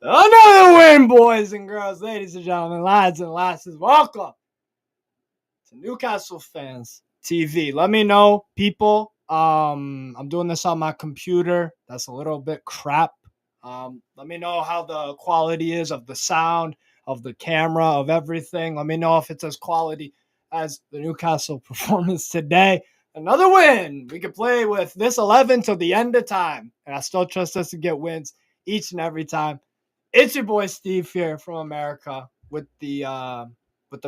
Another win, boys and girls, ladies and gentlemen, lads and lasses. Welcome to Newcastle Fans TV. Let me know, people. I'm doing this on my computer. That's a little bit crap. Let me know how the quality is of the sound, of the camera, of everything. Let me know if it's as quality as the Newcastle performance today. Another win. We could play with this 11 till the end of time, and I still trust us to get wins each and every time. It's your boy Steve here from America with the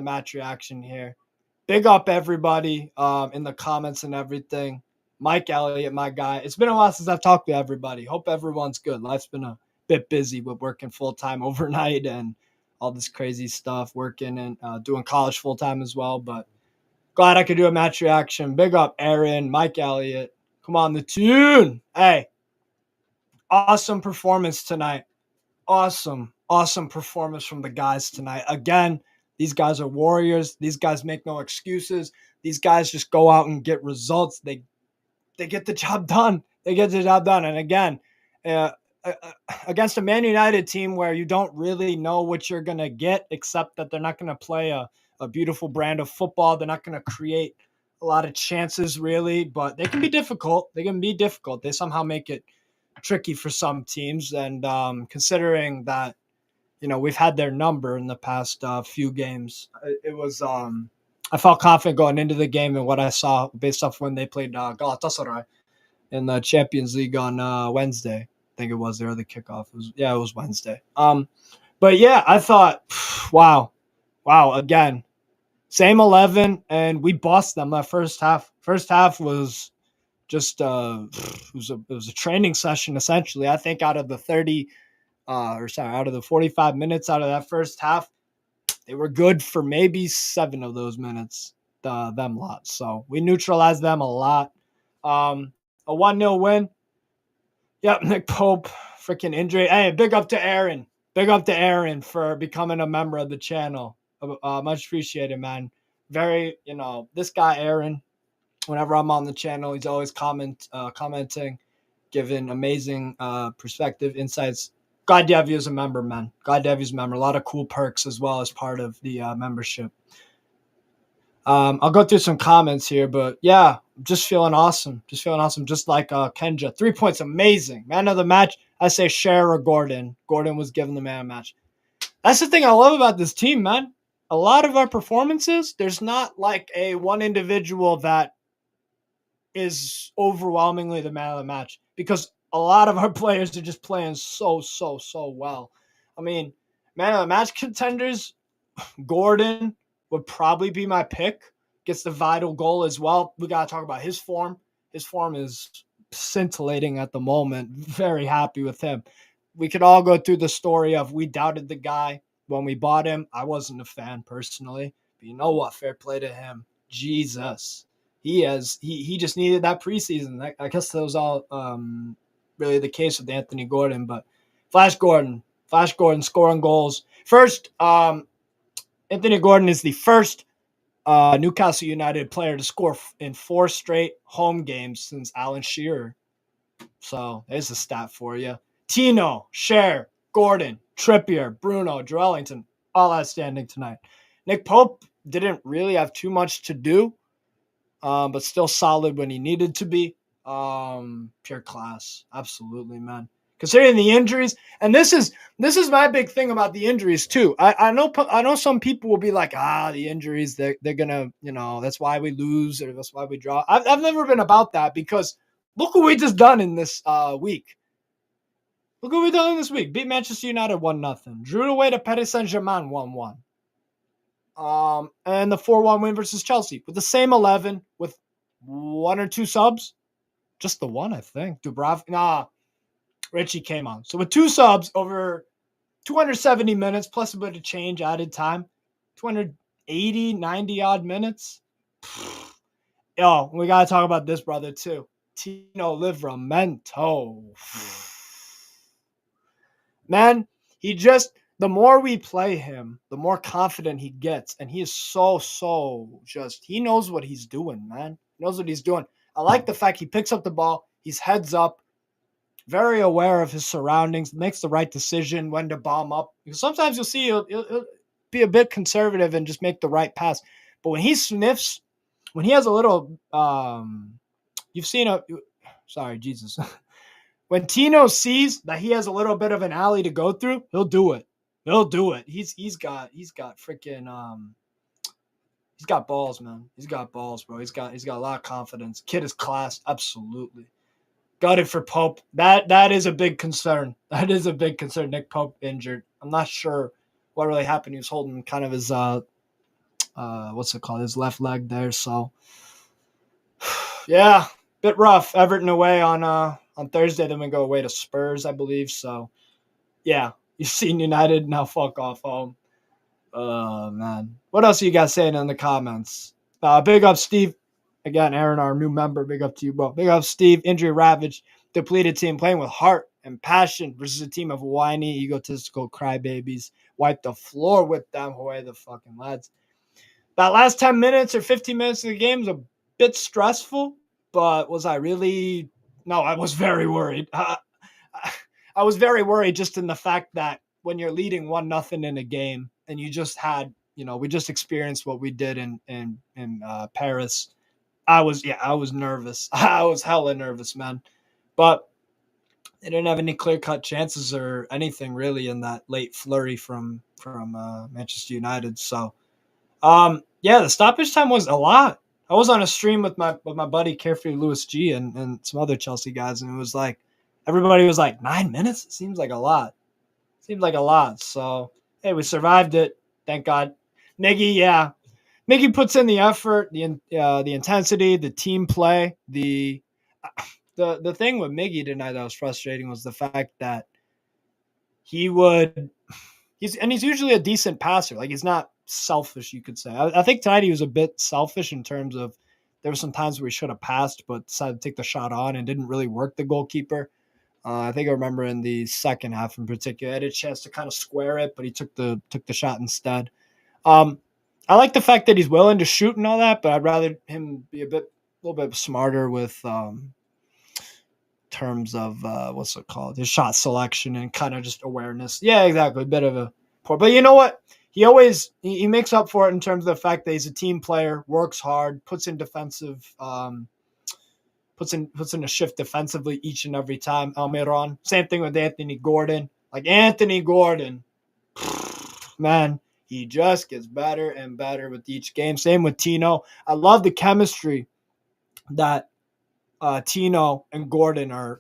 match reaction here. Big up everybody in the comments and everything. Mike Elliott, my guy. It's been a while since I've talked to everybody. Hope everyone's good. Life's been a bit busy with working full time overnight and all this crazy stuff. Working and doing college full time as well. But glad I could do a match reaction. Big up Aaron, Mike Elliott. Come on, the tune. Hey, awesome performance tonight. Awesome performance from the guys tonight. Again, these guys are warriors. These guys make no excuses. These guys just go out and get results. They get the job done. And again, against a Man United team where you don't really know what you're going to get, except that they're not going to play a beautiful brand of football. They're not going to create a lot of chances, really, but they can be difficult. They somehow make it tricky for some teams. And considering that, we've had their number in the past few games, it was I felt confident going into the game and what I saw based off when they played Galatasaray in the Champions League on Wednesday. I think it was there, the kickoff. It was Wednesday. But yeah, I thought, wow, again, same 11, and we bossed them that first half. First half was just it was a training session essentially. I think out of the 45 minutes out of that first half, they were good for maybe 7 of those minutes, them lot. So we neutralized them a lot. A 1-0 win. Yep, Nick Pope, freaking injury. Hey, big up to Aaron. Big up to Aaron for becoming a member of the channel. Much appreciated, man. Very, this guy, Aaron, whenever I'm on the channel, he's always commenting, giving amazing perspective, insights. Glad to have you as a member, man. Glad to have you as a member. A lot of cool perks as well as part of the membership. I'll go through some comments here, but yeah, just feeling awesome. Just like Kenja. 3 points, amazing. Man of the match, I say Cher or Gordon. Gordon was given the man of the match. That's the thing I love about this team, man. A lot of our performances, there's not like a one individual that is overwhelmingly the man of the match, because a lot of our players are just playing so well. I mean, man of the match contenders, Gordon would probably be my pick. Gets the vital goal as well. We got to talk about his form. His form is scintillating at the moment. Very happy with him. We could all go through the story of we doubted the guy when we bought him. I wasn't a fan personally, but you know what? Fair play to him. Jesus. He just needed that preseason. I guess that was all really the case with Anthony Gordon, but Flash Gordon scoring goals. First, Anthony Gordon is the first Newcastle United player to score in 4 straight home games since Alan Shearer. So there's a stat for you. Tino, Cher, Gordon, Trippier, Bruno, Joelinton, all outstanding tonight. Nick Pope didn't really have too much to do, but still solid when he needed to be. Pure class. Absolutely, man. Considering the injuries, and this is my big thing about the injuries too. I know some people will be like, the injuries, they're gonna, that's why we lose or that's why we draw. I've never been about that, because look what we just done in this week. Look what we done in this week. Beat Manchester United 1-0. Drew away to Paris Saint-Germain 1-1. And the 4-1 win versus Chelsea with the same 11 with 1 or 2 subs. Just the one, I think. Richie came on. So with 2 subs over 270 minutes plus a bit of change, added time, 280, 90-odd minutes. Yo, we got to talk about this brother too. Tino Livramento. Man, the more we play him, the more confident he gets. And he is so he knows what he's doing, man. He knows what he's doing. I like the fact he picks up the ball. He's heads up. very aware of his surroundings, makes the right decision when to bomb up. Because sometimes you'll see he'll be a bit conservative and just make the right pass. But when he sniffs, when he has a little, you've seen a, sorry, Jesus. When Tino sees that he has a little bit of an alley to go through, he'll do it. He'll do it. He's got freaking he's got balls, man. He's got balls, bro. He's got a lot of confidence. Kid is class, absolutely. Gutted for Pope. That is a big concern. That is a big concern. Nick Pope injured. I'm not sure what really happened. He was holding kind of his what's it called? His left leg there. So yeah, bit rough. Everton away on Thursday. Then we go away to Spurs, I believe. So yeah, you've seen United now. Fuck off home. Oh man, what else are you guys saying in the comments? Big up Steve. Again, Aaron, our new member. Big up to you, bro. Big up Steve. Injury ravaged, depleted team playing with heart and passion versus a team of whiny, egotistical crybabies. Wipe the floor with them. Away the fucking lads. That last 10 minutes or 15 minutes of the game was a bit stressful, but was I really? No, I was very worried. I was very worried just in the fact that when you're leading 1-0 in a game and you just had, we just experienced what we did in Paris. I was nervous. I was hella nervous, man. But they didn't have any clear-cut chances or anything really in that late flurry from Manchester United. So, yeah, the stoppage time was a lot. I was on a stream with my buddy Carefree Lewis G and some other Chelsea guys, and it was like everybody was like 9 minutes. It seems like a lot. So hey, we survived it. Thank God. Miggy puts in the effort, the intensity, the team play. The thing with Miggy tonight that was frustrating was the fact that he's usually a decent passer. Like he's not selfish, you could say. I think tonight he was a bit selfish in terms of there were some times where he should have passed but decided to take the shot on and didn't really work the goalkeeper. I think I remember in the second half in particular, he had a chance to kind of square it, but he took the shot instead. I like the fact that he's willing to shoot and all that, but I'd rather him be a little bit smarter with terms of what's it called, his shot selection and kind of just awareness. Yeah, exactly, a bit of a poor. But you know what? He makes up for it in terms of the fact that he's a team player, works hard, puts in defensive, puts in a shift defensively each and every time. Almiron. Same thing with Anthony Gordon. Like Anthony Gordon, man. He just gets better and better with each game. Same with Tino. I love the chemistry that Tino and Gordon are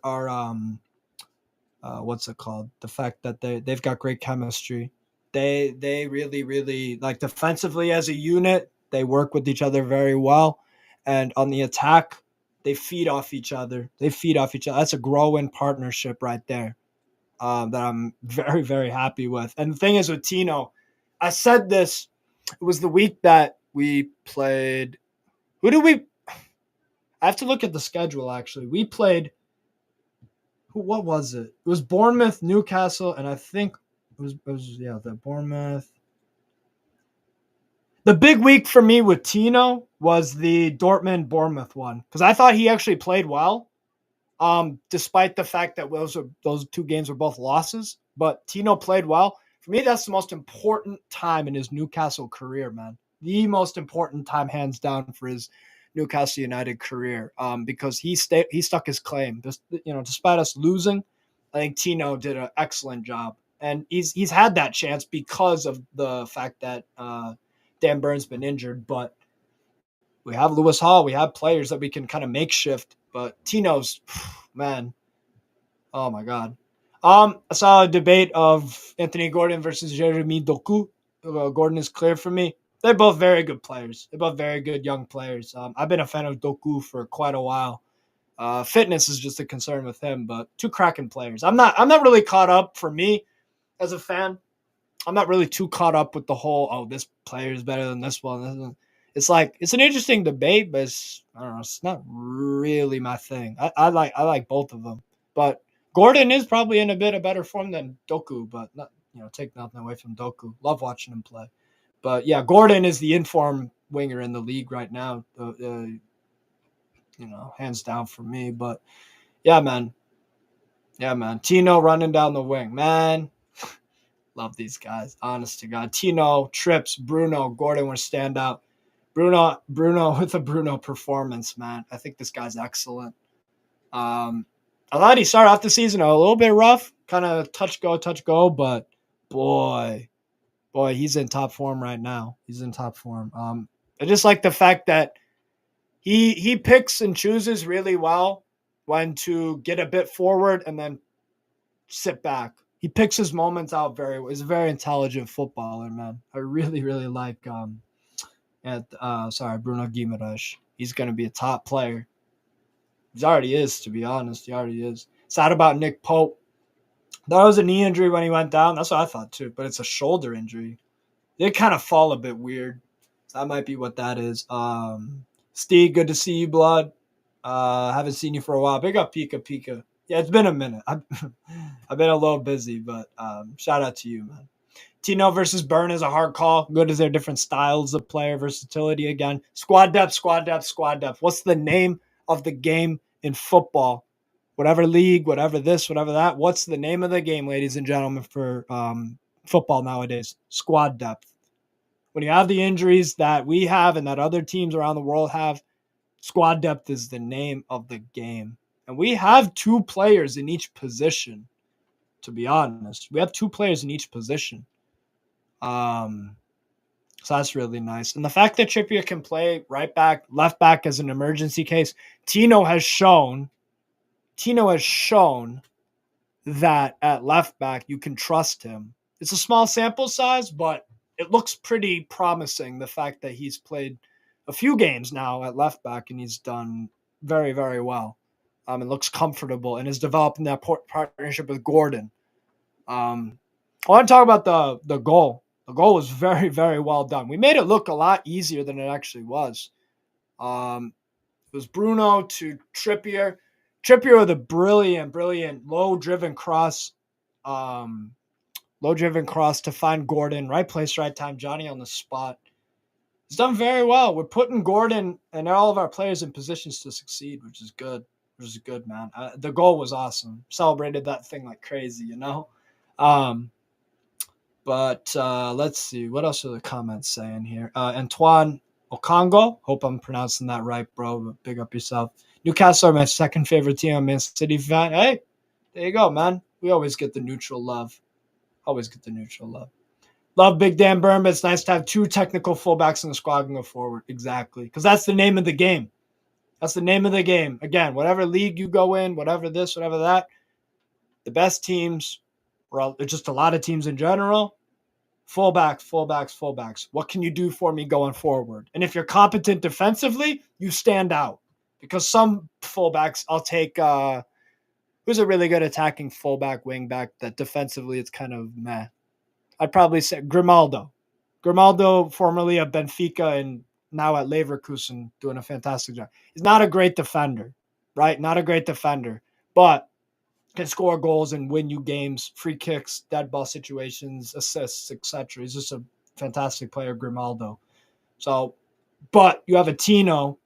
what's it called? The fact that they've got great chemistry. They really, really like defensively as a unit. They work with each other very well, and on the attack, they feed off each other. That's a growing partnership right there that I'm very, very happy with. And the thing is with Tino, I said this. It was the week that we played. Who did we? I have to look at the schedule. Actually, we played. What was it? It was Bournemouth, Newcastle, and I think it was the Bournemouth. The big week for me with Tino was the Dortmund Bournemouth one because I thought he actually played well, despite the fact that those two games were both losses. But Tino played well. For me, that's the most important time in his Newcastle career, man. The most important time, hands down, for his Newcastle United career, because he stuck his claim. Despite us losing, I think Tino did an excellent job, and he's had that chance because of the fact that Dan Burns been injured. But we have Lewis Hall, we have players that we can kind of makeshift. But Tino's, man, oh my God. I saw a debate of Anthony Gordon versus Jeremy Doku. Gordon is clear for me. They're both very good players. They're both very good young players. I've been a fan of Doku for quite a while. Fitness is just a concern with him, but two cracking players. I'm not really caught up for me as a fan. I'm not really too caught up with the whole, this player is better than this one. It's like, it's an interesting debate, but I don't know, it's not really my thing. I like both of them, but Gordon is probably in a bit of better form than Doku, but not, take nothing away from Doku. Love watching him play. But yeah, Gordon is the informed winger in the league right now, hands down for me. But yeah, man, Yeah, man. Tino running down the wing. Man, love these guys. Honest to God. Tino, Trips, Bruno, Gordon were standout. Bruno with a Bruno performance, man. I think this guy's excellent. I thought he started off the season a little bit rough, kind of touch go, but boy, he's in top form right now. He's in top form. I just like the fact that he picks and chooses really well when to get a bit forward and then sit back. He picks his moments out very well. He's a very intelligent footballer, man. I really like Bruno Guimaraes. He's gonna be a top player. He already is, to be honest. He already is. Sad about Nick Pope. That was a knee injury when he went down. That's what I thought too, but it's a shoulder injury. They kind of fall a bit weird. That might be what that is. Steve, good to see you, blood. Haven't seen you for a while. Big up Pika. Yeah, it's been a minute. I've been a little busy, but shout out to you, man. Tino versus Burn is a hard call. Good as their different styles of player versatility again. Squad depth. What's the name of the game in football? Whatever league, whatever this, whatever that. What's the name of the game, ladies and gentlemen, for football nowadays? Squad depth. When you have the injuries that we have and that other teams around the world have, squad depth is the name of the game. And we have two players in each position, to be honest. We have two players in each position. So that's really nice. And the fact that Trippier can play right back, left back as an emergency case, Tino has shown that at left back you can trust him. It's a small sample size, but it looks pretty promising, the fact that he's played a few games now at left back and he's done very, very well. It looks comfortable and is developing that partnership with Gordon. I want to talk about the goal. The goal was very, very well done. We made it look a lot easier than it actually was. It was Bruno to Trippier. Trippier with a brilliant low-driven cross to find Gordon. Right place, right time. Johnny on the spot. He's done very well. We're putting Gordon and all of our players in positions to succeed, which is good. Man. The goal was awesome. Celebrated that thing like crazy, you know? But let's see. What else are the comments saying here? Antoine Okongo. Hope I'm pronouncing that right, bro. But big up yourself. Newcastle are my second favorite team. I'm a Man City fan. Hey, there you go, man. We always get the neutral love. Love Big Dan Burn, but it's nice to have two technical fullbacks in the squad and go forward. Exactly. Because that's the name of the game. Again, whatever league you go in, whatever this, whatever that, the best teams, or just a lot of teams in general, fullbacks. What can you do for me going forward? And if you're competent defensively, you stand out. Because some fullbacks, I'll take who's a really good attacking fullback, wingback that defensively it's kind of meh. I'd probably say Grimaldo. Grimaldo, formerly of Benfica and now at Leverkusen, doing a fantastic job. He's not a great defender, right? Not a great defender, but can score goals and win you games, free kicks, dead ball situations, assists, etc. He's just a fantastic player, Grimaldo. So, but you have a Tino,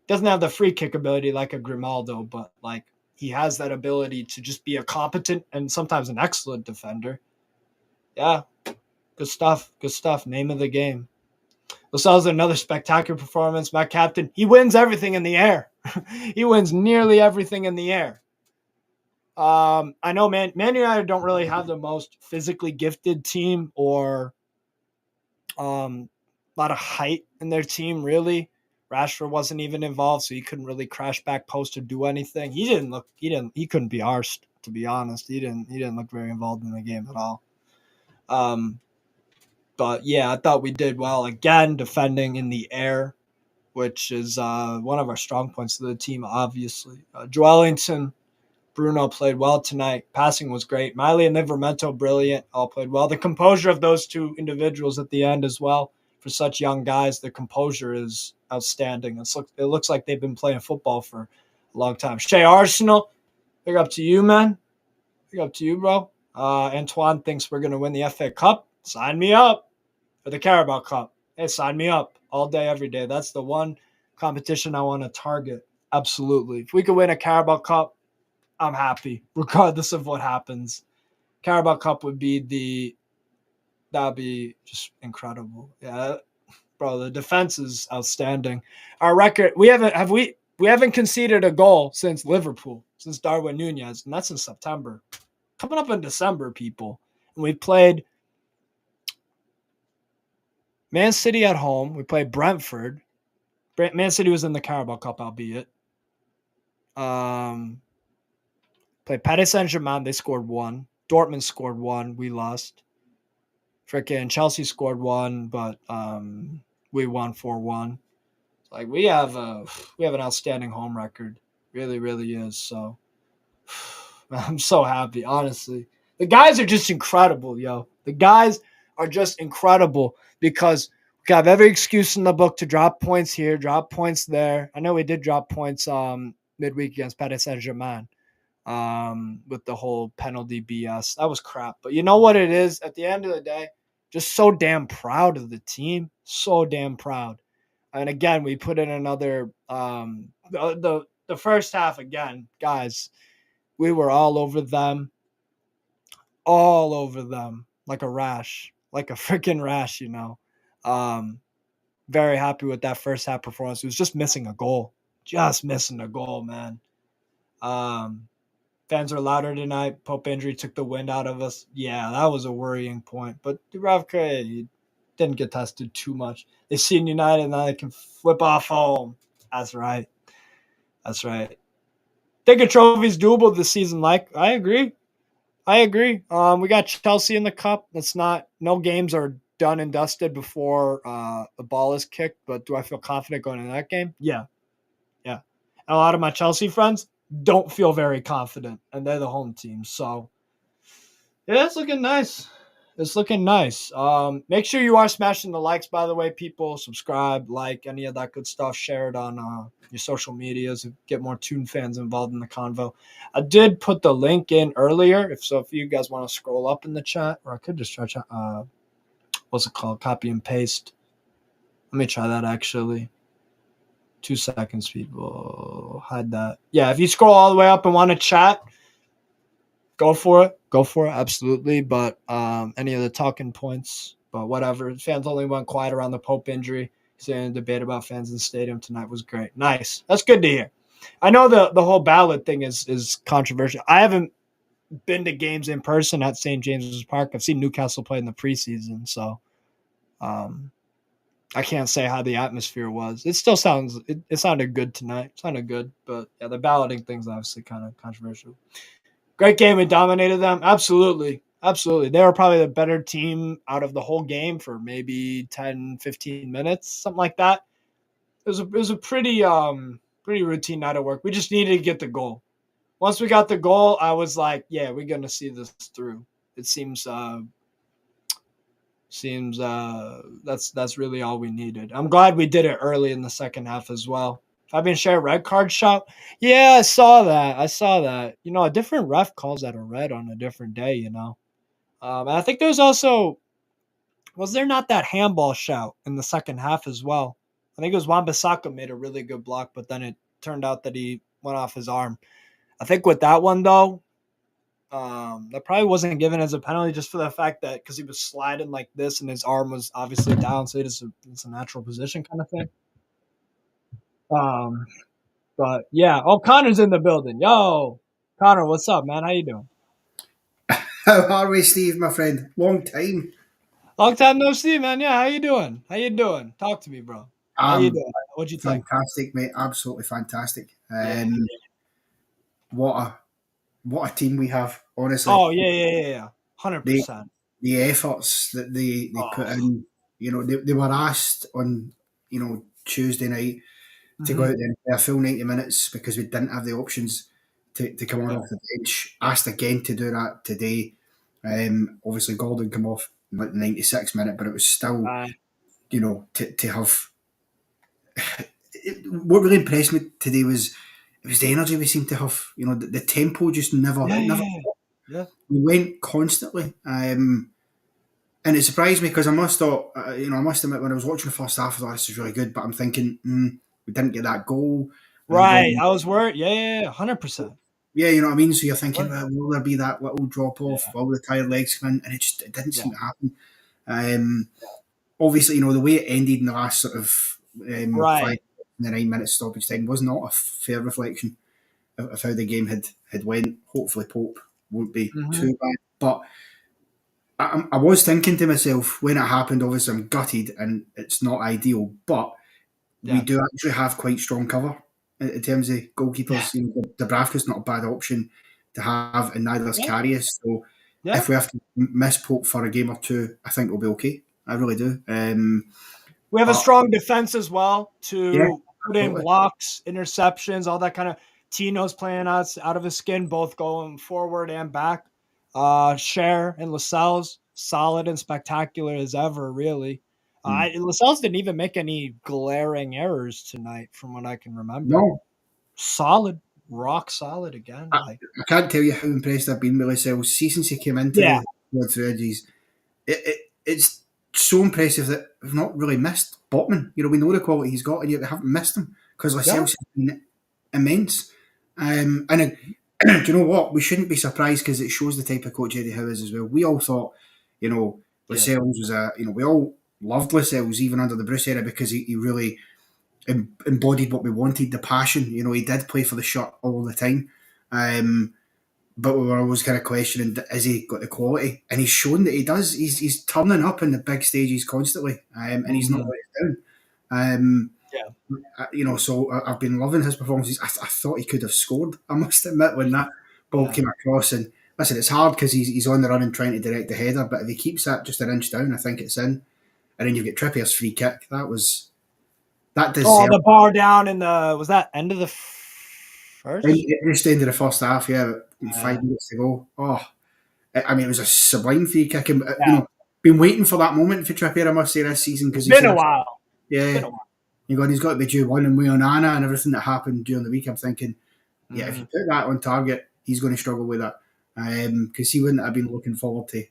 doesn't have the free kick ability like a Grimaldo, but like he has that ability to just be a competent and sometimes an excellent defender. Yeah, good stuff. Name of the game. Lascelles another spectacular performance. My captain, he wins everything in the air. He wins nearly everything in the air. I know Man United don't really have the most physically gifted team or a lot of height in their team, really. Rashford wasn't even involved, so he couldn't really crash back post or do anything. He couldn't be arsed, to be honest. He didn't look very involved in the game at all. But yeah, I thought we did well again, defending in the air, which is one of our strong points of the team, obviously. Joelinton, Bruno played well tonight. Passing was great. Miley and Livramento, brilliant. All played well. The composure of those two individuals at the end as well. For such young guys, the composure is outstanding. It looks like they've been playing football for a long time. Shea Arsenal, big up to you, man. Big up to you, bro. Antoine thinks we're going to win the FA Cup. Sign me up. For the Carabao Cup. Hey, sign me up all day, every day. That's the one competition I want to target. Absolutely. If we could win a Carabao Cup, I'm happy regardless of what happens. Carabao Cup would be that'd be just incredible. Yeah, bro, the defense is outstanding. Our record, we haven't conceded a goal since Liverpool, since Darwin Nunez, and that's in September. Coming up in December, people. And we played Man City at home. We played Brentford. Man City was in the Carabao Cup, albeit. Played Paris Saint-Germain. They scored one. Dortmund scored one. We lost. Freaking Chelsea scored one, but we won 4-1. Like we have an outstanding home record. Really, really is. So I'm so happy, honestly. The guys are just incredible, yo. The guys are just incredible because we have every excuse in the book to drop points here, drop points there. I know we did drop points midweek against Paris Saint-Germain with the whole penalty BS. That was crap. But you know what it is? At the end of the day, just so damn proud of the team. So damn proud. And again, we put in another the first half again, guys. We were all over them like a rash, like a freaking rash, you know. Very happy with that first half performance. It was just missing a goal, man. Fans are louder tonight. Pope injury took the wind out of us. Yeah, that was a worrying point. But Dubravka didn't get tested too much. They've seen United and now they can flip off home. That's right. Think a trophy's doable this season. Like I agree. We got Chelsea in the cup. No games are done and dusted before the ball is kicked. But do I feel confident going into that game? Yeah. And a lot of my Chelsea friends don't feel very confident, and they're the home team. So yeah, it's looking nice. Make sure you are smashing the likes, by the way, people. Subscribe, like, any of that good stuff. Share it on your social medias. Get more Toon fans involved in the convo. I did put the link in earlier. If you guys want to scroll up in the chat, or I could just try what's it called? Copy and paste. Let me try that actually. 2 seconds, people. Hide that. Yeah, if you scroll all the way up and want to chat, go for it, absolutely. But any of the talking points, but whatever. Fans only went quiet around the Pope injury. Saying debate about fans in the stadium tonight was great. Nice. That's good to hear. I know the whole ballot thing is controversial. I haven't been to games in person at St. James's Park. I've seen Newcastle play in the preseason, so I can't say how the atmosphere was. It still it sounded good tonight. It sounded good, but yeah, the balloting thing's obviously kind of controversial. Great game. We dominated them. Absolutely. They were probably the better team out of the whole game for maybe 10, 15 minutes, something like that. It was a pretty routine night of work. We just needed to get the goal. Once we got the goal, I was like, yeah, we're going to see this through. It seems that's really all we needed. I'm glad we did it early in the second half as well. Fabian Schär red card shout. Yeah, I saw that. You know, a different ref calls that a red on a different day, you know. And I think was there not that handball shout in the second half as well? I think it was Wan-Bissaka made a really good block, but then it turned out that he went off his arm. I think with that one, though, that probably wasn't given as a penalty just for the fact that because he was sliding like this and his arm was obviously down, so it's a natural position kind of thing. But yeah, Connor's in the building. Yo, Connor, what's up, man? How you doing? How are we, Steve, my friend? Long time. Long time no see, man. Yeah, how you doing? Talk to me, bro. How you doing? What'd you think? Fantastic, mate. Absolutely fantastic. Yeah. What a team we have. Honestly, Oh yeah. 100%. the efforts that they put in. You know, they were asked on Tuesday night to go out there and play a full 90 minutes because we didn't have the options to come on off the bench. Asked again to do that today. Obviously, Golden come off like the 96th minute, but it was still, to have. What really impressed me today was the energy we seemed to have. You know, the tempo just never. Yeah. We went constantly, and it surprised me because I must admit when I was watching the first half, I thought this is really good, but I'm thinking we didn't get that goal. Right, I was worried. Yeah, 100%. Yeah, you know what I mean? So you're thinking, What? well, will there be that little drop off? Yeah. Will the tired legs come in? And it didn't Yeah. seem to happen. Obviously, you know, the way it ended in the last sort of five, Right. the 9 minutes stoppage time was not a fair reflection of how the game had went. Hopefully, Pope won't be Hmm. too bad. But I was thinking to myself when it happened, obviously, I'm gutted and it's not ideal, but we Yeah. do actually have quite strong cover in terms of Yeah. goalkeepers. You know, Dubravka's not a bad option to have, and neither is Yeah. Karius. So Yeah. if we have to miss Pope for a game or two, I think we'll be okay. I really do. We have a But strong defense as well yeah, to put in absolutely. blocks, interceptions, all that kind of. Tino's playing us out of his skin, both going forward and back. Cher and Lascelles, solid and spectacular as ever, really. Mm. Lascelles didn't even make any glaring errors tonight, from what I can remember. No, Solid, rock solid again. I, Like, I can't tell you how impressed I've been with Lascelles. See, since he came into yeah, the squad through edges, it's so impressive that we've not really missed Botman. You know, we know the quality he's got, and yet we haven't missed him because yeah, Lascelles has been immense. Do you know what? We shouldn't be surprised because it shows the type of coach Eddie Howe is as well. We all thought, you know, yeah. Lascelles was we all loved Lascelles even under the Bruce era because he really embodied what we wanted, the passion. You know, he did play for the shirt all the time. But we were always kind of questioning, has he got the quality? And he's shown that he does. He's turning up in the big stages constantly, and he's not Mhm. let us down. Yeah, You know, so I've been loving his performances. I thought he could have scored, I must admit, when that ball yeah. came across. And listen, it's hard because he's on the run and trying to direct the header, but if he keeps that just an inch down, I think it's in. And then you get Trippier's free kick. That Oh, deserved. the bar down in the was that end of the And first? it just ended the first half, yeah, about Uh, 5 minutes to go. Oh, I mean, it was a sublime free kick. And, you yeah, know, been waiting for that moment for Trippier, I must say, this season it's because been a while. It's yeah, been a while. he's got to be due one. And with Onana and everything that happened during the week, I'm thinking, yeah, if you Mhm. put that on target, he's going to struggle with that because he wouldn't have been looking forward to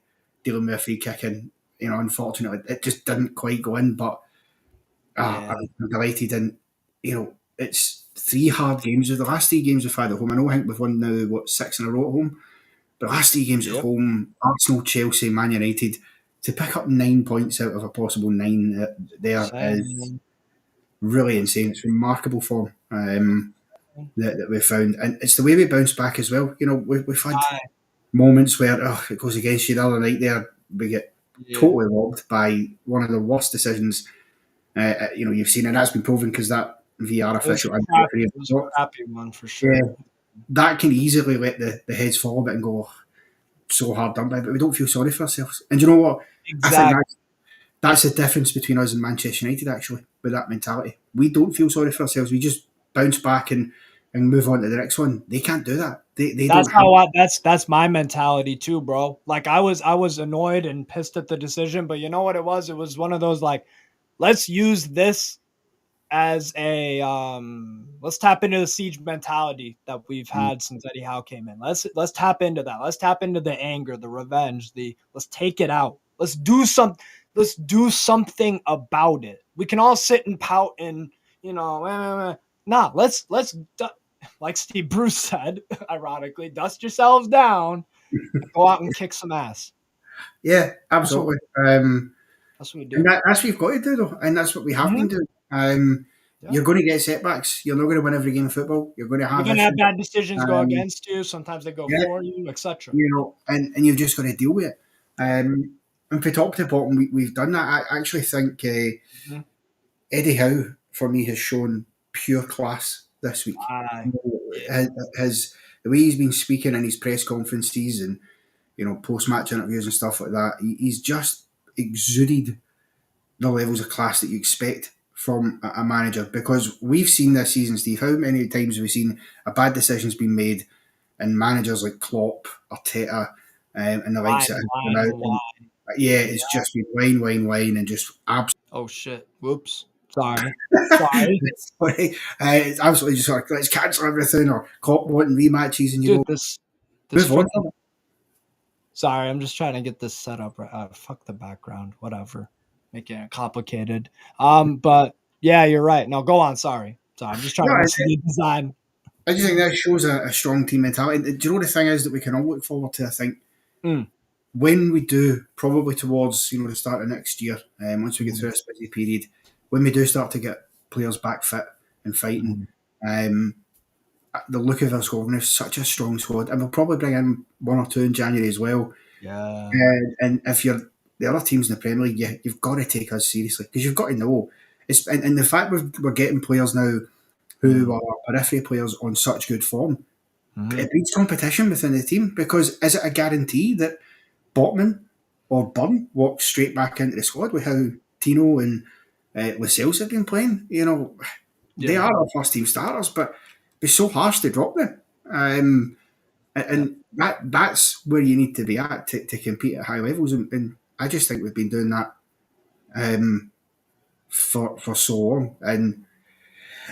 dealing with a free kick. And, you know, unfortunately, it just didn't quite go in. But Yeah. I'm delighted. And, you know, it's 3 hard games. The last 3 games we've had at home, I think we've won now, 6 in a row at home. The last 3 games at Yep. home, Arsenal, Chelsea, Man United, to pick up 9 points out of a possible 9 there is Same. really insane. It's remarkable form that we've found. And it's the way we bounce back as well. You know, we've had I, moments where it goes against you. The other night there, we get yeah. totally robbed by one of the worst decisions. You know, you've seen, and that's been proven because that VR It was a official and crap. referee, It was a crappy one for yeah, sure. that can easily let the heads fall a bit and go, "Oh, so hard done by," but we don't feel sorry for ourselves. And you know what? I think Exactly. that's the difference between us and Manchester United, actually, with that mentality. We don't feel sorry for ourselves. We just bounce back and move on to the next one. They can't do that. They That's don't have. how that's my mentality too, bro. Like I was annoyed and pissed at the decision, but you know what it was? It was one of those like, let's use this as a let's tap into the siege mentality that we've had since Eddie Howe came in. Let's tap into that. Let's tap into the anger, the revenge, the let's take it out. Let's do something about it. We can all sit and pout and nah, let's like Steve Bruce said, ironically, dust yourselves down and go out and kick some ass. Yeah, That's what absolutely. that's what we And do. that's what you've got to do, though, and that's what we have Mm-hmm. been doing. Yeah. You're going to get setbacks. You're not going to win every game of football. You're going to You're have gonna have issues. bad decisions go Um, against you. Sometimes they go yeah, for you, etc. you know, and you've just got to deal with it. Yeah. And from top to bottom, we've done that. I actually think Mhm. Eddie Howe, for me, has shown pure class this week. I You know, yeah. his the way he's been speaking in his press conferences and post match interviews and stuff like that, he's just exuded the levels of class that you expect from a manager. Because we've seen this season, Steve, how many times have we seen a bad decision's been made and managers like Klopp, Arteta, and the likes Wine, that have come wine, out and and wine. yeah, Yeah. it's just been wine, wine, wine, and just absolutely. Oh shit. Whoops. Sorry. Sorry. Sorry, it's absolutely just like let's cancel everything or Klopp wanting rematches, and you go Dude, this move on freaking from it. sorry, I'm just trying to get this set up right. Fuck the background. Whatever. Making it complicated. But yeah, you're right. No, go on. Sorry. I'm just trying No, to mess with the design. I just think that shows a strong team mentality. Do you know the thing is that we can all look forward to? I think Mm. when we do, probably towards the start of next year, once we get through this busy period, when we do start to get players back fit and fighting, um, the look of our squad is such a strong squad, and we'll probably bring in one or two in January as well. Yeah. And if you're the other teams in the Premier League, you've got to take us seriously because you've got to know. And the fact we're getting players now who are periphery players on such good form, it breeds competition within the team because is it a guarantee that Botman or Burn walk straight back into the squad with how Tino and Lascelles have been playing? They Yeah. are our first team starters, but it's so harsh to drop them. Yeah. And that's where you need to be at to compete at high levels. And I just think we've been doing that for so long. And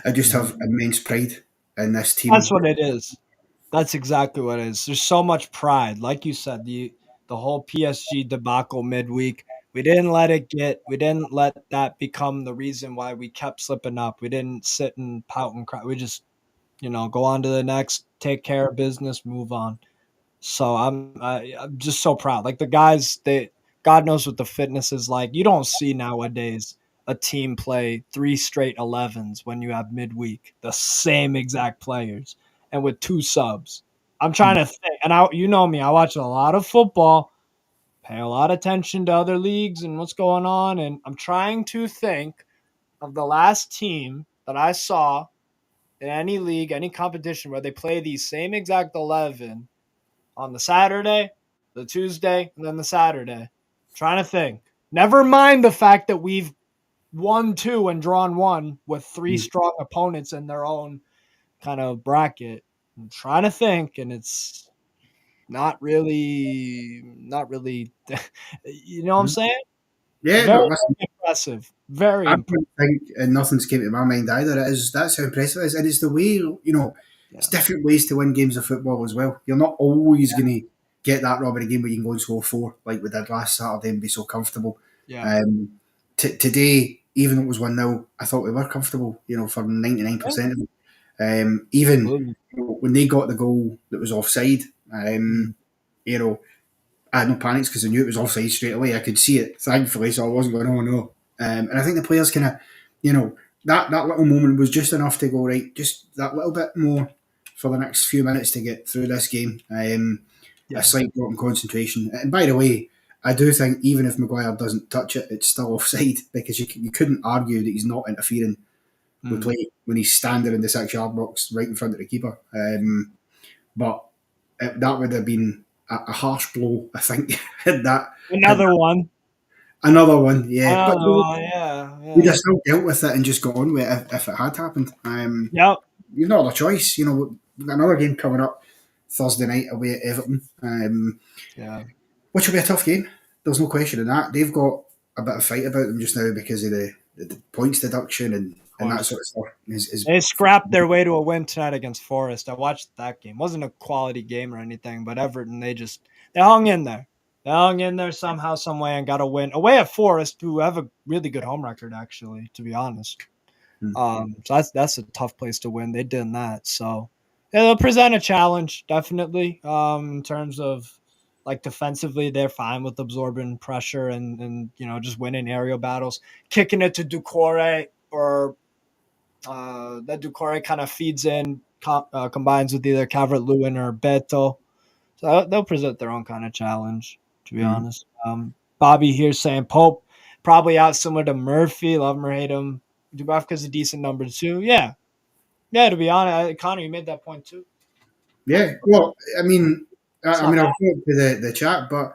I just have immense pride in this That's team. what it is. That's exactly what it is. There's so much pride. Like you said, the whole PSG debacle midweek. We didn't let that become the reason why we kept slipping up. We didn't sit and pout and cry. We just, go on to the next, take care of business, move on. So I'm just so proud. Like the guys, God knows what the fitness is like. You don't see nowadays a team play 3 straight 11s when you have midweek, the same exact players, and with 2 subs. I'm trying to think, and you know me, I watch a lot of football, pay a lot of attention to other leagues and what's going on, and I'm trying to think of the last team that I saw in any league, any competition where they play these same exact 11 on the Saturday, the Tuesday, and then the Saturday. Trying to think. Never mind the fact that we've won 2 and drawn 1 with 3 strong opponents in their own kind of bracket. I'm trying to think, and it's not really. You know what I'm saying? Yeah, Very, no, listen, very impressive. Very I impressive. don't think, and nothing's came to my mind either. That's how impressive it is, and it's the way it's Yeah. different ways to win games of football as well. You're not always going to get that robbery game where you can go and score 4 like we did last Saturday and be so comfortable. Yeah. Um, today, even though it was 1-0, I thought we were comfortable. For 99% of it. Even Absolutely. when they got the goal that was offside, Mhm. you know, I had no panics because I knew it was offside straight away. I could see it, thankfully, so I wasn't going, oh no. And I think the players kind of, that little moment was just enough to go, right, just that little bit more for the next few minutes to get through this game. A Yeah. slight drop in concentration. And by the way, I do think even if Maguire doesn't touch it, it's still offside because you couldn't argue that he's not interfering with Mm. play when he's standing in the 6 yard box right in front of the keeper. But that would have been a harsh blow, I think. had that had Another one. another one, yeah. But Another one. Yeah. we'd Yeah. have still dealt with it and just got on with it if it had happened. Yep. You've not had a choice. We've got another game coming up Thursday night away at Everton, Yeah. which will be a tough game. There's no question in that. They've got a bit of fight about them just now because of the points deduction Of and that course. sort of stuff. They scrapped their way to a win tonight against Forest. I watched that game. It wasn't a quality game or anything, but Everton, they hung in there. They hung in there somehow, some way, and got a win away at Forest, who have a really good home record, actually, to be honest. So that's a tough place to win. They did that. So yeah, they'll present a challenge, definitely. In terms of like defensively, they're fine with absorbing pressure and just winning aerial battles, kicking it to Ducore or that Ducore kind of feeds in, combines with either Calvert Lewin or Beto. So they'll present their own kind of challenge, to be Mm. honest. Bobby here saying Pope probably out similar to Murphy. Love him or hate him. Dubravka's a decent number 2. Yeah. Yeah, to be honest, Connor, you made that point too. Yeah, well, It's I not mean, bad. I'll go to the chat, but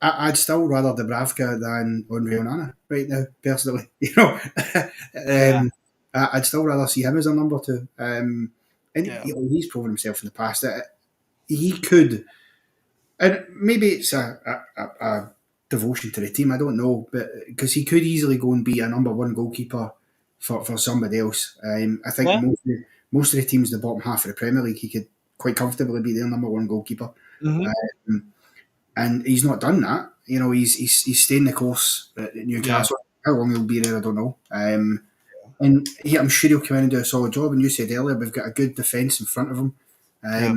I'd still rather Dubravka than Andre Onana right now, personally. Yeah. I'd still rather see him as a number 2. And Yeah. he's proven himself in the past that he could, and maybe it's a devotion to the team. I don't know, but because he could easily go and be a number 1 goalkeeper for somebody else. I think Yeah. most of the teams in the bottom half of the Premier League, he could quite comfortably be their number 1 goalkeeper. Mm-hmm. And he's not done that. He's staying the course at Yeah. Newcastle. How long he'll be there, I don't know. And I'm sure he'll come in and do a solid job. And you said earlier, we've got a good defence in front of him Yeah.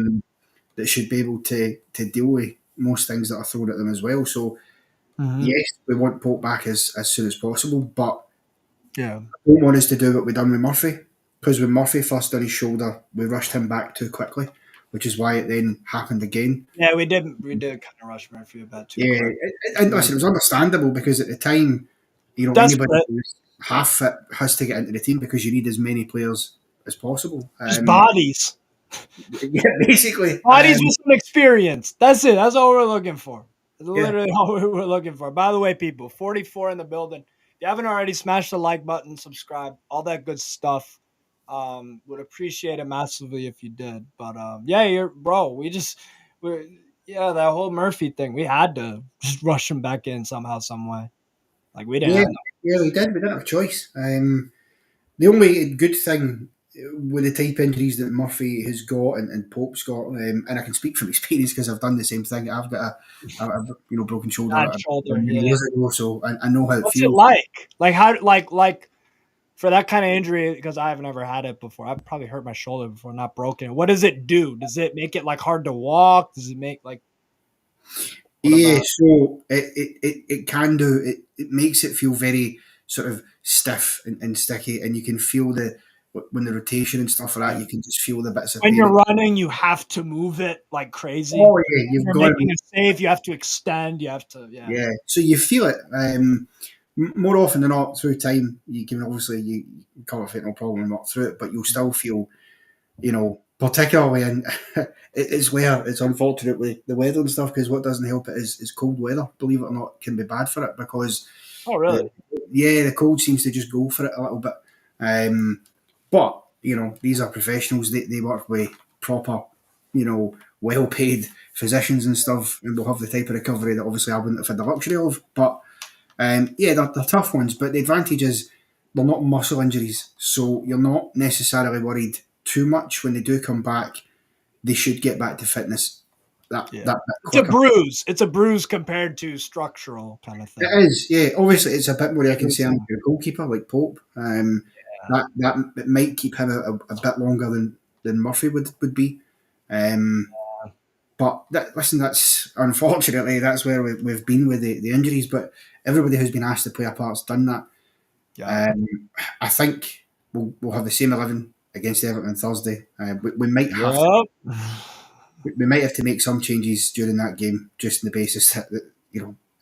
that should be able to deal with most things that are thrown at them as well. So, yes, we want Pope back as soon as possible, but Yeah. I don't want us to do what we done with Murphy, because when Murphy first done his shoulder, we rushed him back too quickly, which is why it then happened again. Yeah, we did kind of rush Murphy a bit too Yeah, quick. and listen, it was understandable because at the time, anybody Desperate. who's half fit has to get into the team because you need as many players as possible. Just bodies. Yeah, basically. Bodies with some experience. That's it. That's all we're looking for. That's Yeah. literally all we're looking for. By the way, people, 44 in the building. If you haven't already, smash the like button, subscribe, all that good stuff. Would appreciate it massively if you did. But yeah, that whole Murphy thing. We had to just rush him back in somehow, some way. Like we didn't Yeah, have no. yeah, we did. We didn't have a choice. The only good thing with the type injuries that Murphy has got and Pope's got, and I can speak from experience because I've done the same thing. I've got a broken shoulder Bad shoulder. many Yeah. years ago, so I know how it What's it feels. like? Like how like for that kind of injury, because I've never had it before. I've probably hurt my shoulder before, not broken it. What does it do? Does it make it like hard to walk? Does it make like what Yeah, about so it can do it. It makes it feel very sort of stiff and sticky, and you can feel when the rotation and stuff like that. You can just feel the bits of when pain. you're running, you have to move it like crazy. Oh yeah, When you've you're got to making a save, you have to extend. You have to, yeah. Yeah, so you feel it more often than not through time. You can obviously you come off it no problem and walk through it, but you'll still feel, particularly in it's where it's unfortunately the weather and stuff, because what doesn't help it is cold weather. Believe it or not, can be bad for it because Oh, really? the cold seems to just go for it a little bit. But these are professionals. They work with proper, well paid physicians and stuff, and will have the type of recovery that obviously I wouldn't have had the luxury of. But they're tough ones. But the advantage is they're not muscle injuries, so you're not necessarily worried too much when they do come back. They should get back to fitness that Yeah. that bit It's a quicker. bruise. It's a bruise compared to structural kind of thing. It is, yeah. Obviously, it's a bit more of a concern Bruising. for a goalkeeper like Pope. That it might keep him a bit longer than Murphy would be. But listen, that's unfortunately that's where we've been with the injuries. But everybody who's been asked to play a part's done that. Yeah. I think we'll have the same 11 against Everton Thursday. We might have Yep. we might have to make some changes during that game, just on the basis that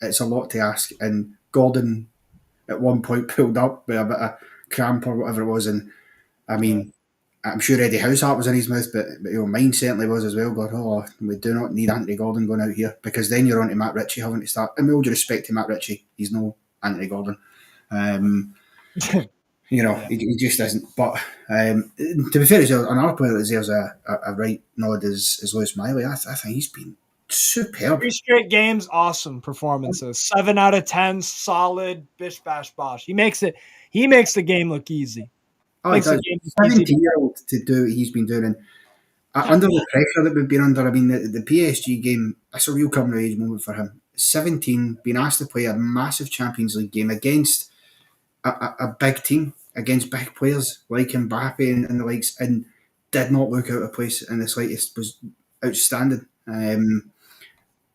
it's a lot to ask. And Gordon at one point pulled up with a bit of cramp or whatever it was, and I mean, I'm sure Eddie Howe's heart was in his mouth, but mine certainly was as well. Going, oh, we do not need Anthony Gordon going out here, because then you're on to Matt Ritchie having to start. And with all due respect to Matt Ritchie, he's no Anthony Gordon. He just isn't. But to be fair, another player that deserves a right nod is Lewis Miley. I think he's been superb. 3 straight games, awesome performances. 7 out of 10, solid. Bish bash bosh. He makes the game look easy. Oh, he does. 17-year-old to do what he's been doing. And under the pressure that we've been under, I mean, the PSG game, it's a real coming of age moment for him. 17, being asked to play a massive Champions League game against a big team, against big players like Mbappe and the likes, and did not look out of place in the slightest, was outstanding. And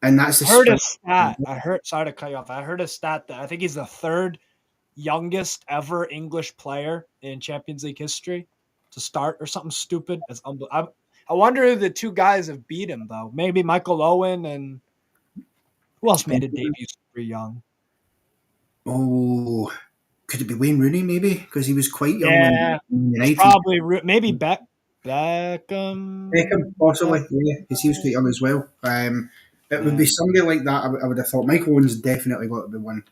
that's the heard a stat. Sorry to cut you off. I heard a stat that I think he's the 3rd youngest ever English player in Champions League history to start, or something stupid. It's unbelievable. I wonder if the 2 guys have beat him though. Maybe Michael Owen, and who else made a debut super young? Oh, could it be Wayne Rooney maybe? Because he was quite young Yeah, when United. probably maybe Beckham. Beckham, possibly, yeah, because he was quite young as well. It would be somebody like that. I would have thought Michael Owen's definitely got to be one.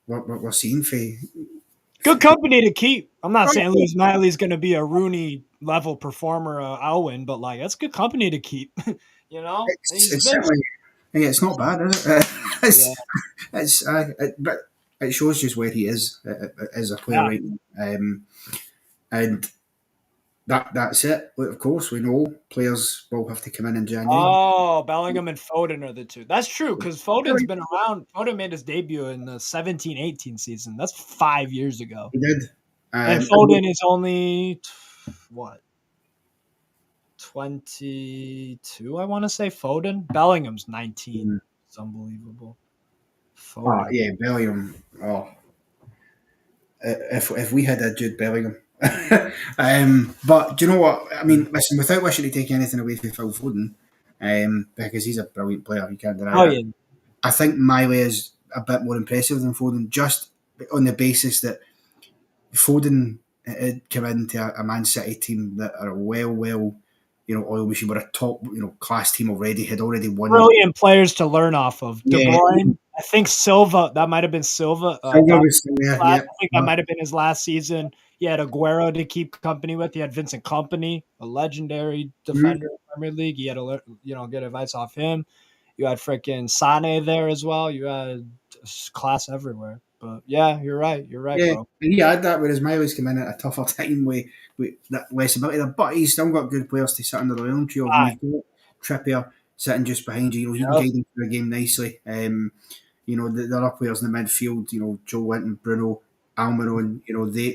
We're seeing for good company to keep. I'm not saying Lewis Miley's going to be a Rooney level performer, Owen, but like that's good company to keep. It's certainly, yeah, it's not bad, is it? But it shows just where he is as a player right now. And That's it. Of course, we know players will have to come in January. Oh, Bellingham and Foden are the two. That's true because Foden's been around. Foden made his debut in the 17-18 season. That's 5 years ago. He did. And Foden is only, what, 22, I want to say. Foden. Bellingham's 19. It's unbelievable. Foden. Yeah, Bellingham. Oh, if we had a Jude Bellingham. But do you know what? I mean, listen, without wishing to take anything away from Phil Foden, because he's a brilliant player, you can't deny that. Yeah. I think Miley is a bit more impressive than Foden, just on the basis that Foden had come into a Man City team that are well, oil machine, were a top, class team already, had already won. Brilliant players to learn off of. De Bruyne, I think Silva, that might have been Silva. Silva was still there, I think that might have been his last season. He had Aguero to keep company with. He had Vincent Kompany, a legendary defender in the Premier League. He had to, get advice off him. You had freaking Sane there as well. You had class everywhere. But yeah, you're right. You're right, bro. He had that, whereas Miley's come in at a tougher time with that less ability there. But he's still got good players to sit under the own tree of. You've got Trippier sitting just behind you. He can guide him through the game nicely. The other players in the midfield, Joe Linton, Bruno, Almiron,